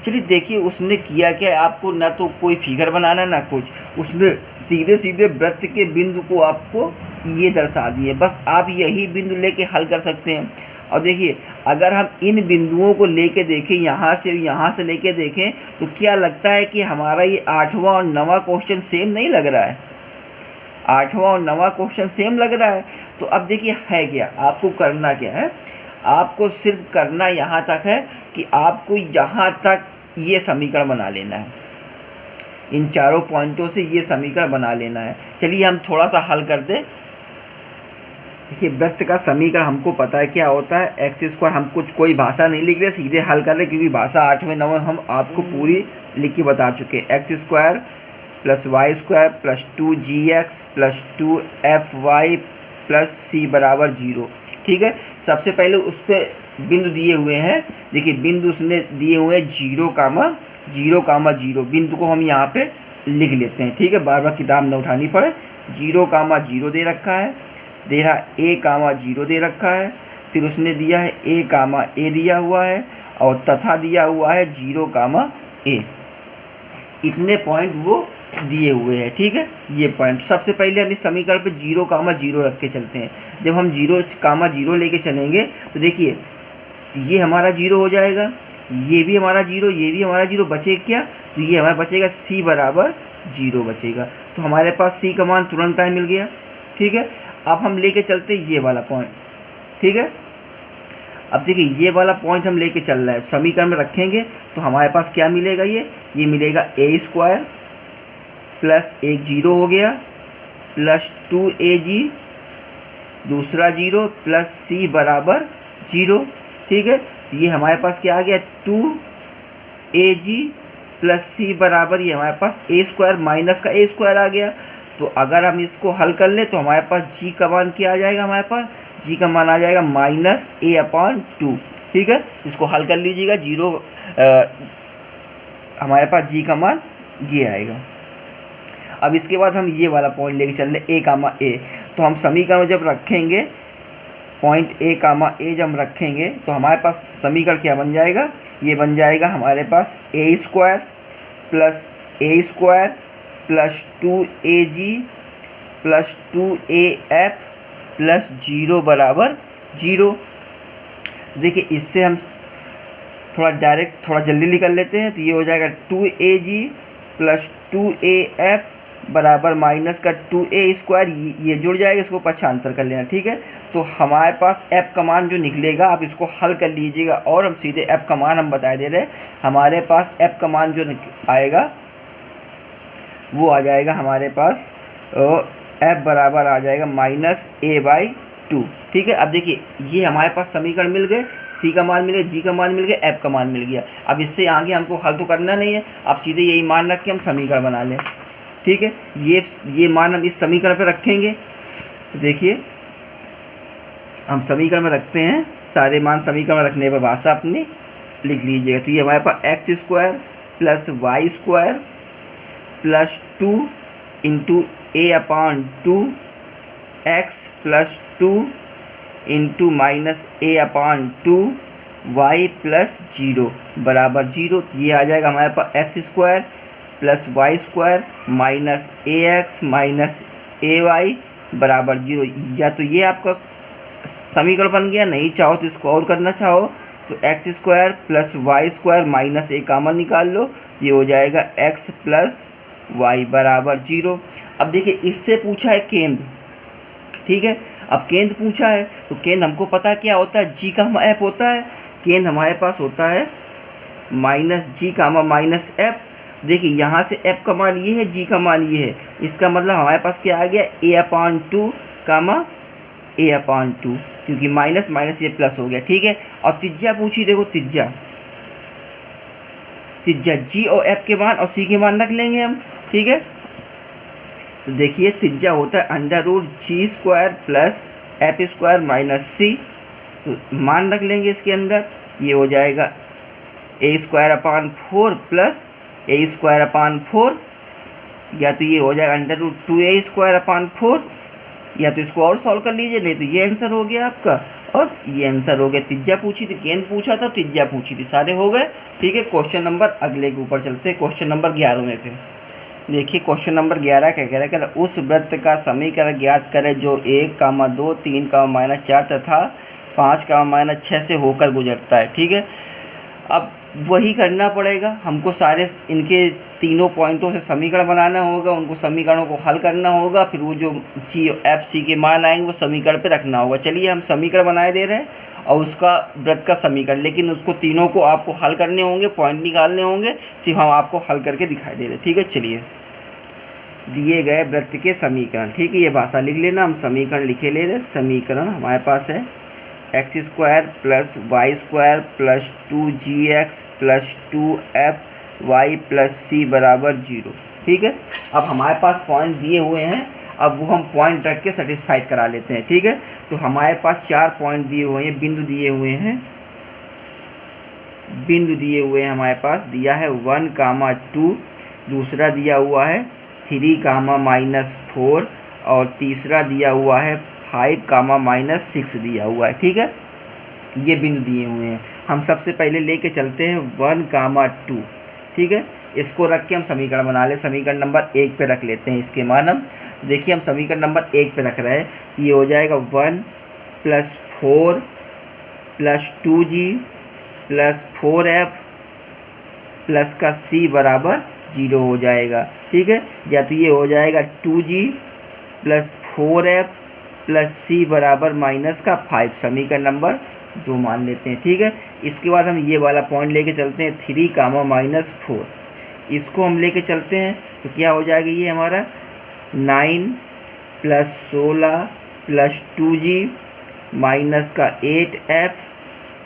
A: चलिए देखिए उसने किया क्या, आपको ना तो कोई फिगर बनाना ना कुछ, उसने सीधे सीधे वृत्त के बिंदु को आपको ये दर्शा दिए, बस आप यही बिंदु लेके हल कर सकते हैं। और देखिए अगर हम इन बिंदुओं को लेके देखें, यहाँ से लेके देखें, तो क्या लगता है कि हमारा ये 8वां और 9वां क्वेश्चन सेम नहीं लग रहा है? 8वां और 9वां क्वेश्चन सेम लग रहा है। तो अब देखिए है क्या, आपको करना क्या है, आपको सिर्फ करना यहाँ तक है कि आपको यहाँ तक ये समीकरण बना लेना है, इन चारों पॉइंटों से ये समीकरण बना लेना है। चलिए हम थोड़ा सा हल कर दें। देखिए वृत्त का समीकरण हमको पता है क्या होता है, x²। हम कुछ कोई भाषा नहीं लिख रहे, सीधे हल कर रहे, क्योंकि भाषा 8वें 9वें हम आपको पूरी लिख के बता चुके। x² + y² + 2gx + 2fy + c = 0। ठीक है, सबसे पहले उस पर बिंदु दिए हुए हैं। देखिए बिंदु उसने दिए हुए हैं 0,0,0 बिंदु को हम यहाँ पे लिख लेते हैं। ठीक है, बार बार किताब न उठानी पड़े। 0,0 दे रखा है, दे रहा A,0 दे रखा है, फिर उसने दिया है A, दिया हुआ है, और तथा दिया हुआ है 0,A। इतने पॉइंट वो दिए हुए हैं। ठीक है, ये पॉइंट सबसे पहले हम इस समीकरण पे 0,0 रख के चलते हैं। जब हम 0,0 लेके चलेंगे तो देखिए ये हमारा 0 हो जाएगा, ये भी हमारा 0, ये भी हमारा 0, बचेगा क्या, तो ये हमारा बचेगा C = 0 बचेगा। तो हमारे पास C का मान तुरंत मिल गया। ठीक है, अब हम लेके चलते ये वाला पॉइंट। ठीक है, अब देखिए ये वाला पॉइंट हम लेके चल रहे हैं, समीकरण में रखेंगे तो हमारे पास क्या मिलेगा, ये मिलेगा A² प्लस एक 0 हो गया, प्लस 2AG दूसरा 0 प्लस C = 0। ठीक है, ये हमारे पास क्या आ गया, 2AG प्लस C = ये हमारे पास A² माइनस का A² आ गया। तो अगर हम इसको हल कर लें तो हमारे पास G का मान क्या आ जाएगा, हमारे पास G का मान आ जाएगा -A/2। ठीक है, इसको हल कर लीजिएगा, हमारे पास G का मान ये आएगा। अब इसके बाद हम ये वाला पॉइंट लेके चल रहे A, तो हम समीकरण जब रखेंगे पॉइंट A, जब रखेंगे तो हमारे पास समीकरण क्या बन जाएगा, ये बन जाएगा हमारे पास A² plus A² plus 2AG plus 2AF plus 0 = 0। देखिए इससे हम थोड़ा जल्दी निकल लेते हैं, तो ये हो जाएगा 2AG प्लस 2AF बराबर माइनस का 2A², ये जुड़ जाएगा, इसको पक्षांतर कर लेना। ठीक है, तो हमारे पास F का मान जो निकलेगा, आप इसको हल कर लीजिएगा, और हम सीधे F का मान हम बता दे रहे हैं। हमारे पास F का मान जो आएगा वो आ जाएगा हमारे पास F बराबर आ जाएगा -A/2। ठीक है, अब देखिए ये हमारे पास समीकरण मिल गए, C का मान मिल गया, G का मान मिल गया, F का मान मिल गया। अब इससे आगे हमको हल तो करना नहीं है, आप सीधे यही मान रख के हम समीकरण बना लें। ठीक है, ये मान हम इस समीकरण पे रखेंगे। तो देखिए हम समीकरण में रखते हैं, सारे मान समीकरण में रखने पर भाषा अपनी लिख लीजिएगा। तो ये हमारे पास x² plus y² plus 2 into A/2 x plus 2 into -A/2 y plus 0 = 0। ये आ जाएगा हमारे पास x² plus y² minus ax minus ay = 0। या तो ये आपका समीकरण बन गया, नहीं चाहो तो इसको और करना चाहो तो x² plus y² minus a common निकाल लो, ये हो जाएगा x प्लस y बराबर 0। अब देखिए इससे पूछा है केंद्र, ठीक है। अब केंद्र पूछा है तो केंद्र हमको पता क्या होता है, g का f होता है। केंद्र हमारे पास होता है -g -f। देखिए यहाँ से f का मान ये है, g का मान ये है, इसका मतलब हमारे पास क्या आ गया, a/2 a/2, क्योंकि माइनस माइनस ये प्लस हो गया, ठीक है। और त्रिज्या पूछी, देखो त्रिज्या g और f के मान और c के मान रख लेंगे हम, ठीक है। तो देखिए त्रिज्या होता है √g² plus f² minus c, तो मान रख लेंगे इसके अंदर, ये हो जाएगा a² प्लस a²/4, या तो ये हो जाएगा √2a²/4, या तो इसको और सॉल्व कर लीजिए, नहीं तो ये आंसर हो गया आपका, और ये आंसर हो गया। त्रिज्या पूछी थी, केंद्र पूछा था, त्रिज्या पूछी थी, सारे हो गए, ठीक है। क्वेश्चन नंबर अगले के ऊपर चलते हैं, क्वेश्चन नंबर 11 पे। देखिए क्वेश्चन नंबर 11 क्या कह रहा है, उस वृत्त का समीकरण ज्ञात करें जो 1, 2, 3, -4 तथा 5, -6 से होकर गुजरता है, ठीक है। अब वही करना पड़ेगा हमको, सारे इनके तीनों पॉइंटों से समीकरण बनाना होगा, उनको समीकरणों को हल करना होगा, फिर वो जो g, f, c के मान आएंगे वो समीकरण पे रखना होगा। चलिए हम समीकरण बनाए दे रहे हैं और उसका वृत्त का समीकरण, लेकिन उसको तीनों को आपको हल करने होंगे, पॉइंट निकालने होंगे, सिर्फ हम आपको हल करके दिखाई दे रहे हैं, ठीक है। चलिए दिए गए वृत्त के समीकरण, ठीक है, ये भाषा लिख लेना, हम समीकरण लिखे ले रहे। समीकरण हमारे पास है x² plus y² plus 2gx plus 2fy plus c बराबर 0, ठीक है। अब हमारे पास पॉइंट दिए हुए हैं, अब वो हम पॉइंट रख के सेटिस्फाइड करा लेते हैं, ठीक है। तो हमारे पास 4 पॉइंट दिए हुए हैं, बिंदु दिए हुए हैं, हमारे पास दिया है 1, 2, दूसरा दिया हुआ है 3, -4, और तीसरा दिया हुआ है 5, -6 दिया हुआ है, ठीक है। ये बिंदु दिए हुए हैं, हम सबसे पहले लेके चलते हैं 1, 2, ठीक है। इसको रख के हम समीकरण बना ले, समीकरण नंबर 1 पे रख लेते हैं इसके मान हम। देखिए हम समीकरण नंबर 1 पे रख रहे हैं, ये हो जाएगा 1 + 4 + 2g + 4f प्लस का c बराबर 0 हो जाएगा, ठीक है। या तो ये हो जाएगा 2g + 4f प्लस c बराबर -5, समीकरण नंबर 2 मान लेते हैं, ठीक है। इसके बाद हम ये वाला पॉइंट लेके चलते हैं 3, -4, इसको हम लेके चलते हैं तो क्या हो जाएगा, ये हमारा 9 + 16 + 2g माइनस का 8f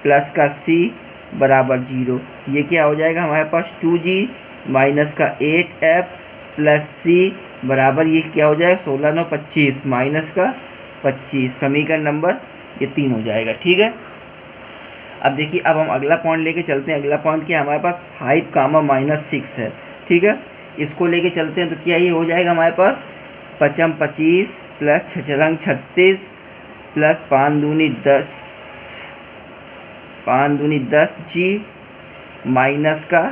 A: प्लस का c बराबर 0। ये क्या हो जाएगा हमारे पास 2g माइनस का 8f प्लस c बराबर, ये क्या हो जाएगा 16 9 25 माइनस का 25, समीकरण नंबर ये 3 हो जाएगा, ठीक है। अब देखिए अब हम अगला पॉइंट लेके चलते हैं, अगला पॉइंट क्या हमारे पास 5, -6 है, ठीक है। इसको लेके चलते हैं तो क्या ये हो जाएगा हमारे पास 5 25 प्लस 6 36 प्लस 5 दूनी 10, 5 दूनी 10g माइनस का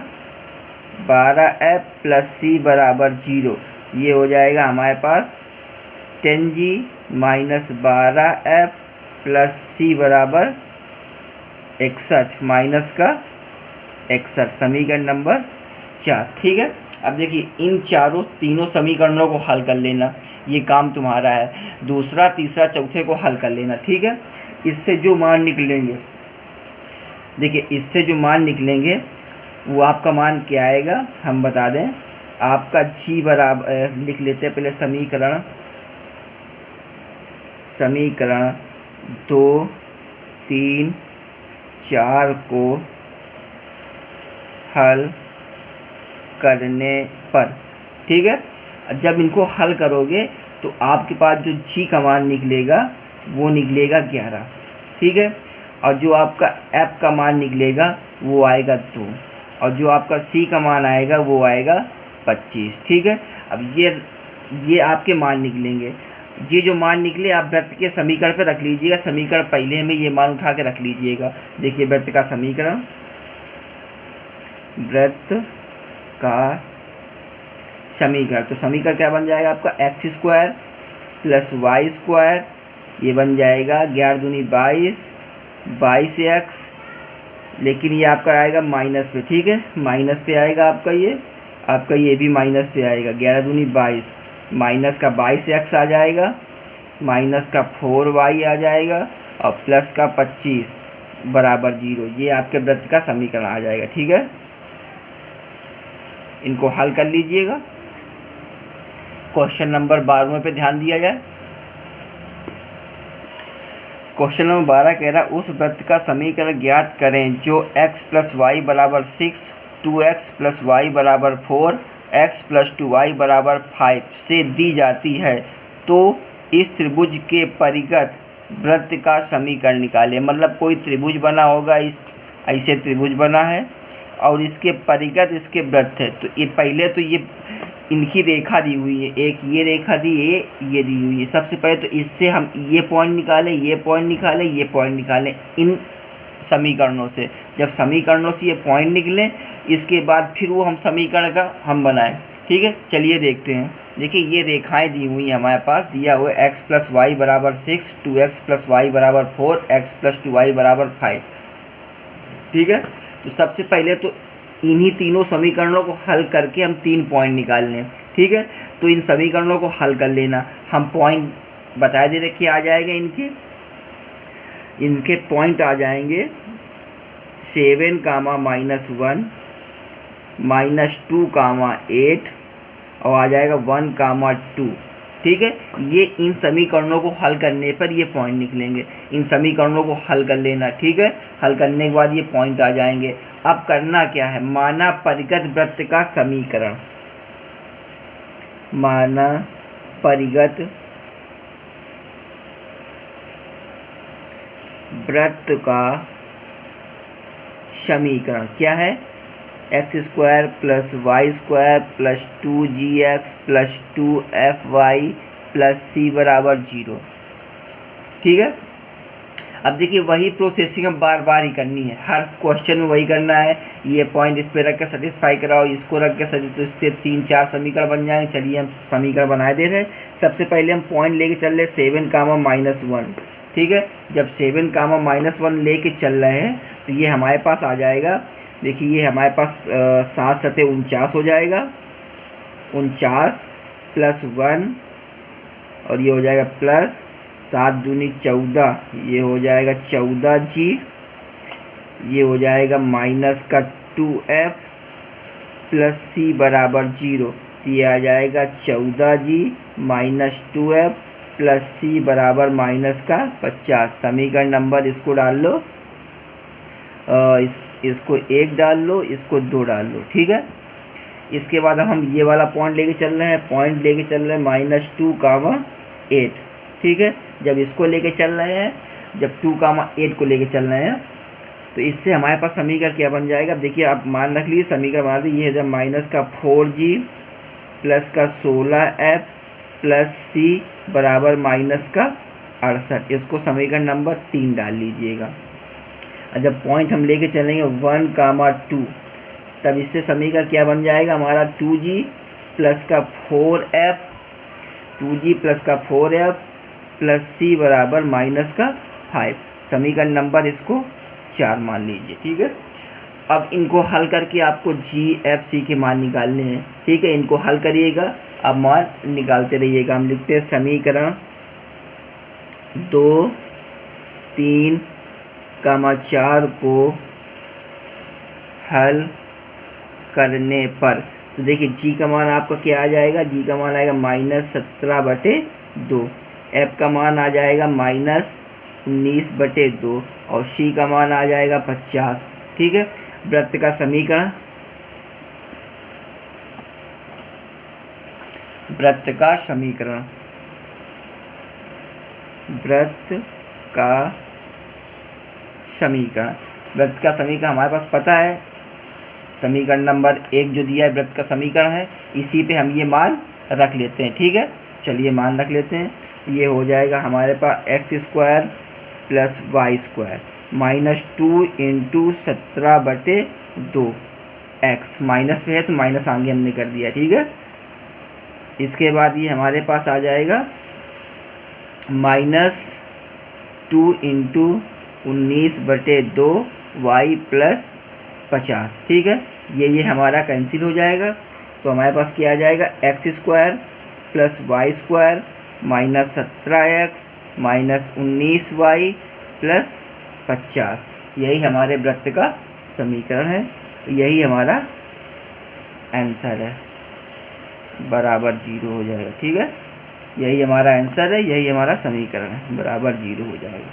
A: 12f प्लस c बराबर 0। ये हो जाएगा हमारे पास 10g minus 12f plus c बराबर 61 माइनस का 61, समीकरण नंबर 4, ठीक है। अब देखिए इन तीनों समीकरणों को हल कर लेना, ये काम तुम्हारा है। दूसरा, तीसरा, चौथे को हल कर लेना, ठीक है। इससे जो मान निकलेंगे, देखिए इससे जो मान निकलेंगे वो आपका मान क्या आएगा हम बता दें। आपका g बराबर लिख लेते हैं पहले, समीकरण 2, 3, 4 को हल करने पर, ठीक है। जब इनको हल करोगे तो आपके पास जो g का मान निकलेगा वो निकलेगा 11, ठीक है। और जो आपका f का मान निकलेगा वो आएगा 2, और जो आपका c का मान आएगा वो आएगा 25, ठीक है। अब ये आपके मान निकलेंगे, ये जो मान निकले आप वृत्त के समीकरण पे रख लीजिएगा, समीकरण पहले में ये मान उठा के रख लीजिएगा। देखिए वृत्त का समीकरण, तो समीकरण क्या बन जाएगा आपका x² प्लस y², ये बन जाएगा 11 दूनी 22, 22x, लेकिन ये आपका आएगा माइनस पे, ठीक है, माइनस पे आएगा आपका ये आपका ये भी माइनस पे आएगा, 11 दूनी 22, माइनस का 22x आ जाएगा, माइनस का 4y आ जाएगा और प्लस का 25 बराबर 0। ये आपके वृत्त का समीकरण आ जाएगा। ठीक है, इनको हल कर लीजिएगा। क्वेश्चन नंबर 12 पे ध्यान दिया जाए। क्वेश्चन नंबर 12 कह रहा है उस वृत्त का समीकरण ज्ञात करें जो x प्लस वाई बराबर 6, 2x प्लस वाई बराबर 4, x प्लस 2y बराबर 5 से दी जाती है, तो इस त्रिभुज के परिगत वृत्त का समीकरण निकालें। मतलब कोई त्रिभुज बना होगा, इस ऐसे त्रिभुज बना है और इसके परिगत इसके वृत्त है। तो ये पहले तो ये इनकी रेखा दी हुई है, एक ये रेखा दी है, ये दी हुई है। सबसे पहले तो इससे हम ये पॉइंट निकालें, ये पॉइंट निकालें, ये पॉइंट निकालें इन समीकरणों से। जब समीकरणों से ये पॉइंट निकलें, इसके बाद फिर वो हम समीकरण का हम बनाएं। ठीक है, चलिए देखते हैं। देखिए ये रेखाएं दी हुई हैं हमारे पास, दिया हुआ है x प्लस वाई बराबर 6, 2x प्लस वाई बराबर 4, x प्लस 2y बराबर 5। ठीक है, तो सबसे पहले तो इन्हीं तीनों समीकरणों को हल करके हम 3 पॉइंट निकाल लें। ठीक है, तो इन समीकरणों को हल कर लेना। हम पॉइंट बता दे रहे क्या आ जाएगा, इनके पॉइंट आ जाएंगे 7, -1, -2, 8 और आ जाएगा 1, 2। ठीक है, ये इन समीकरणों को हल करने पर ये पॉइंट निकलेंगे। इन समीकरणों को हल कर लेना। ठीक है, हल करने के बाद ये पॉइंट आ जाएंगे। अब करना क्या है, माना परिगत वृत्त का समीकरण, माना परिगत वृत्त का समीकरण क्या है, x² plus y² plus 2gx plus 2fy plus c बराबर 0। ठीक है, अब देखिए वही प्रोसेसिंग अब बार बार ही करनी है, हर क्वेश्चन में वही करना है। ये पॉइंट इस पे रख के सेटिस्फाई कराओ, इसको रख के तो इससे 3-4 समीकरण बन जाएंगे। चलिए हम समीकरण बनाए दे रहे हैं। सबसे पहले हम पॉइंट लेके चल रहे 7, -1। ठीक है, जब 7, -1 लेके चल रहे हैं तो ये हमारे पास आ जाएगा। देखिए ये हमारे पास 7 × 7 = 49 हो जाएगा, 49 प्लस 1 और ये हो जाएगा प्लस 7 दूनी 14, ये हो जाएगा 14g, ये हो जाएगा माइनस का 2f प्लस c बराबर 0। तो ये आ जाएगा 14g minus 2f plus c बराबर माइनस का 50। समीकरण नंबर इसको डाल लो, इसको 1 डाल लो, इसको 2 डाल लो। ठीक है, इसके बाद हम ये वाला पॉइंट लेके चल रहे हैं, पॉइंट लेके चल रहे हैं -2, 8। ठीक है, जब इसको लेके चल रहे हैं, जब 2, 8 को लेके चल रहे हैं तो इससे हमारे पास समीकरण क्या बन जाएगा। अब देखिए आप मान रख लीजिए, समीकरण बना दीजिए। ये है जब माइनस का 4g प्लस का 16f प्लस c बराबर माइनस का 68। इसको समीकरण नंबर 3 डाल लीजिएगा। जब पॉइंट हम लेके चलेंगे 1, 2, तब इससे समीकरण क्या बन जाएगा हमारा 2g प्लस का 4f, 2g प्लस का 4f प्लस c बराबर माइनस का 5। समीकरण नंबर इसको 4 मान लीजिए। ठीक है, अब इनको हल करके आपको g, f, c के मान निकालने हैं। ठीक है, इनको हल करिएगा, अब मान निकालते रहिएगा। हम लिखते हैं समीकरण 2, 3, 4 को हल करने पर तो देखिए g का मान आपका क्या आ जाएगा, g का मान आएगा -17/2, f का मान आ जाएगा -19/2 और c का मान आ जाएगा 50। ठीक है, वृत्त का समीकरण, वृत्त का समीकरण, वृत्त का समीकरण, वृत्त का समीकरण हमारे पास पता है। समीकरण नंबर 1 जो दिया है वृत्त का समीकरण है, इसी पे हम ये मान रख लेते हैं। ठीक है, चलिए मान रख लेते हैं। ये हो जाएगा हमारे पास x² plus y² -2 × 17/2। x minus पे है तो माइनस आगे हमने कर दिया। ठीक है, इसके बाद ये हमारे पास आ जाएगा -2 × 19/2 y प्लस 50। ठीक है, ये हमारा कैंसिल हो जाएगा। तो हमारे पास क्या आ जाएगा, x square plus y square minus 17x minus 19y plus 50। यही हमारे वृत्त का समीकरण है। यही हमारा आंसर है, बराबर 0 हो जाएगा। ठीक है, यही हमारा आंसर है, यही हमारा समीकरण है, बराबर 0 हो जाएगा।